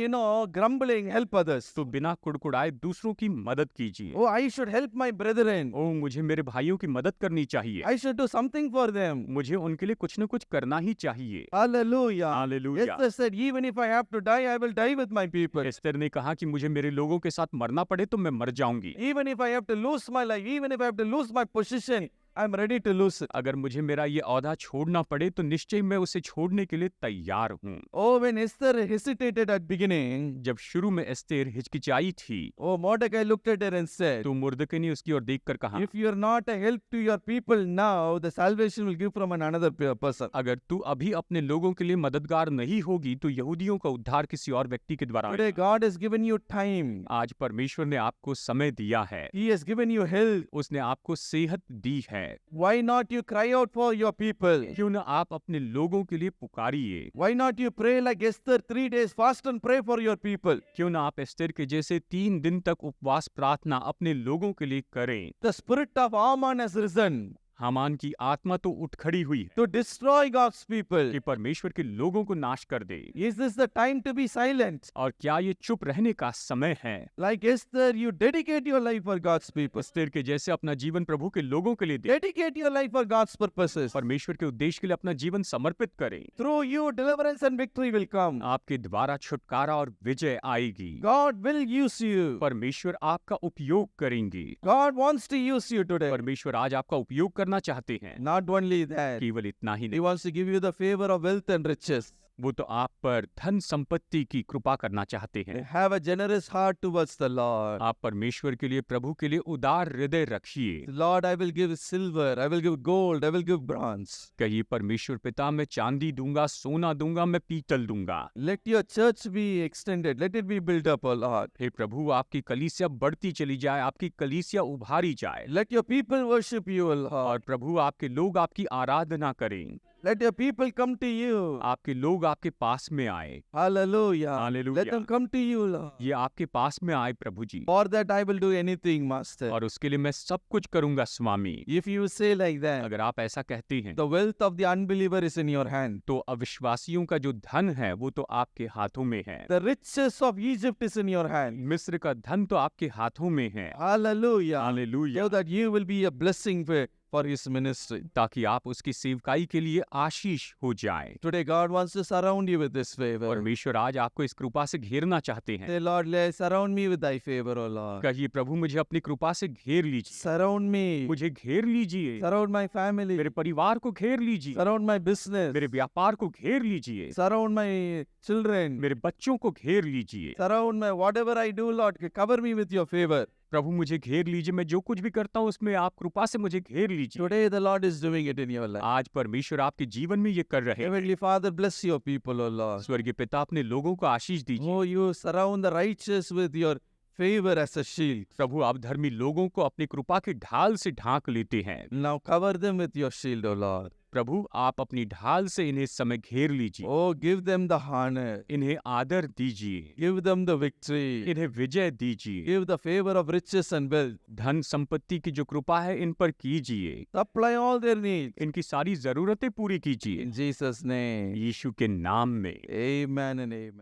grumbling, help others. तो बिना कुड़कुड़ाए दूसरों की मदद कीजिए। Oh, I should help my brethren. ओ मुझे मेरे भाइयों की मदद करनी चाहिए, I should do something for them. मुझे उनके लिए कुछ न कुछ करना ही चाहिए। Hallelujah. Hallelujah. Esther said, even if I have to die, I will die with my people. Esther ने कहा कि मुझे मेरे लोगों के साथ मरना पड़े तो मैं मर जाऊंगी। Even if I have to lose my life, even if I have to lose my position, I'm ready to lose it. अगर मुझे मेरा ये औहदा छोड़ना पड़े तो निश्चय मैं उसे छोड़ने के लिए तैयार हूँ। Oh, when Esther hesitated at beginning, जब शुरू में एस्तेर हिचकिचाई थी, oh, Mordecai looked at her and said, तो मुर्दके ने उसकी ओर देखकर कहा, if you are not a help to your people now, the salvation will give from another person. अगर तू अभी अपने लोगों के लिए मददगार नहीं होगी तो यहूदियों का उद्धार किसी और व्यक्ति के द्वारा Today, आएगा। God has given you time. आज परमेश्वर ने आपको समय दिया है, He has given you health. उसने आपको सेहत दी है। Why not you cry out for your people? क्यों न आप अपने लोगों के लिए पुकारिए? Why not you pray like Esther 3 days, fast and pray for your people? क्यों न आप एस्तेर के जैसे 3 दिन तक उपवास प्रार्थना अपने लोगों के लिए करें? The spirit of Haman has risen Haman की आत्मा तो उठ खड़ी हुई है to destroy God's people. कि परमेश्वर के लोगों को नाश कर दे। Is this the time to be silent? और क्या ये चुप रहने का समय है? Like Esther, you dedicate your life for God's people. Esther के जैसे अपना जीवन प्रभु के लोगों के लिए दे, Dedicate your life for God's purposes. परमेश्वर के उद्देश्य के लिए अपना जीवन समर्पित करें। Through you, deliverance and victory will come. आपके द्वारा छुटकारा और विजय आएगी। God will use you. परमेश्वर आपका उपयोग करेंगे। God wants to use you today. परमेश्वर आज आपका उपयोग करना चाहते हैं। Not only that, केवल इतना ही He नहीं, wants to give you the favor of wealth and riches. वो तो आप पर धन संपत्ति की कृपा करना चाहते हैं। Have a generous heart towards the Lord. आप परमेश्वर के लिए, प्रभु के लिए उदार हृदय रखिए। Lord, I will give silver, I will give gold, I will give bronze. कहिए, परमेश्वर पिता, मैं चांदी दूंगा, सोना दूंगा, मैं पीतल दूंगा। Let your church be extended, let it be built up, O Lord. हे प्रभु, आपकी कलीसिया बढ़ती चली जाए, आपकी कलीसिया उभारी जाए। Let your people worship you, O और Lord. प्रभु, आपके लोग आपकी आराधना करें। Let your people come to you. आपके लोग आपके पास में आए। Hallelujah. Hallelujah. Let them come to you, Lord. ये आपके पास में आए प्रभु जी। For that I will do anything, Master. और उसके लिए मैं सब कुछ करूंगा स्वामी। If you say like that, अगर आप ऐसा कहते हैं the wealth of the unbeliever is in your hand. तो अविश्वासियों का जो धन है वो तो आपके हाथों में है। The riches of Egypt is in your hand. मिस्र का धन तो आपके हाथों में है। Hallelujah. Hallelujah. So that you will be a blessing for his ministry. ताकि आप उसकी सेवकाई के लिए आशीष हो जाए। Today God wants to surround you with this favor. परमेश्वर आज आपको इस कृपा से घेरना चाहते हैं। Say, Lord, surround me with thy favor, O Lord. कहिए, प्रभु मुझे अपनी कृपा से घेर लीजिए। Surround me. मुझे घेर लीजिए। Surround my family. मेरे परिवार को घेर लीजिए। Surround my business. मेरे व्यापार को घेर लीजिए। Surround my children. मेरे बच्चों को घेर लीजिए। Surround my whatever I do, Lord. Cover me with your favor. प्रभु मुझे घेर लीजिए। मैं जो कुछ भी करता हूँ उसमें आप कृपा से मुझे घेर लीजिए। Today the Lord is doing it in your life. आज परमेश्वर आपके जीवन में ये कर रहे हैं। Heavenly Father, bless your people, O Lord. स्वर्गीय पिता, अपने लोगों को आशीष दीजिए। Oh, you surround the righteous with your favor as a shield. प्रभु, आप धर्मी लोगों को अपनी कृपा के ढाल से ढांक लेते हैं। Now cover them with your shield, O Lord. प्रभु, आप अपनी ढाल से इन्हें इस समय घेर लीजिए। Oh, give them the honor. इन्हें आदर दीजिए। Give them the victory. इन्हें विजय दीजिए। Give the favor of riches and wealth. धन संपत्ति की जो कृपा है इन पर कीजिए। Supply all their needs. इनकी सारी जरूरतें पूरी कीजिए। In Jesus' name. यीशु के नाम में। Amen and amen.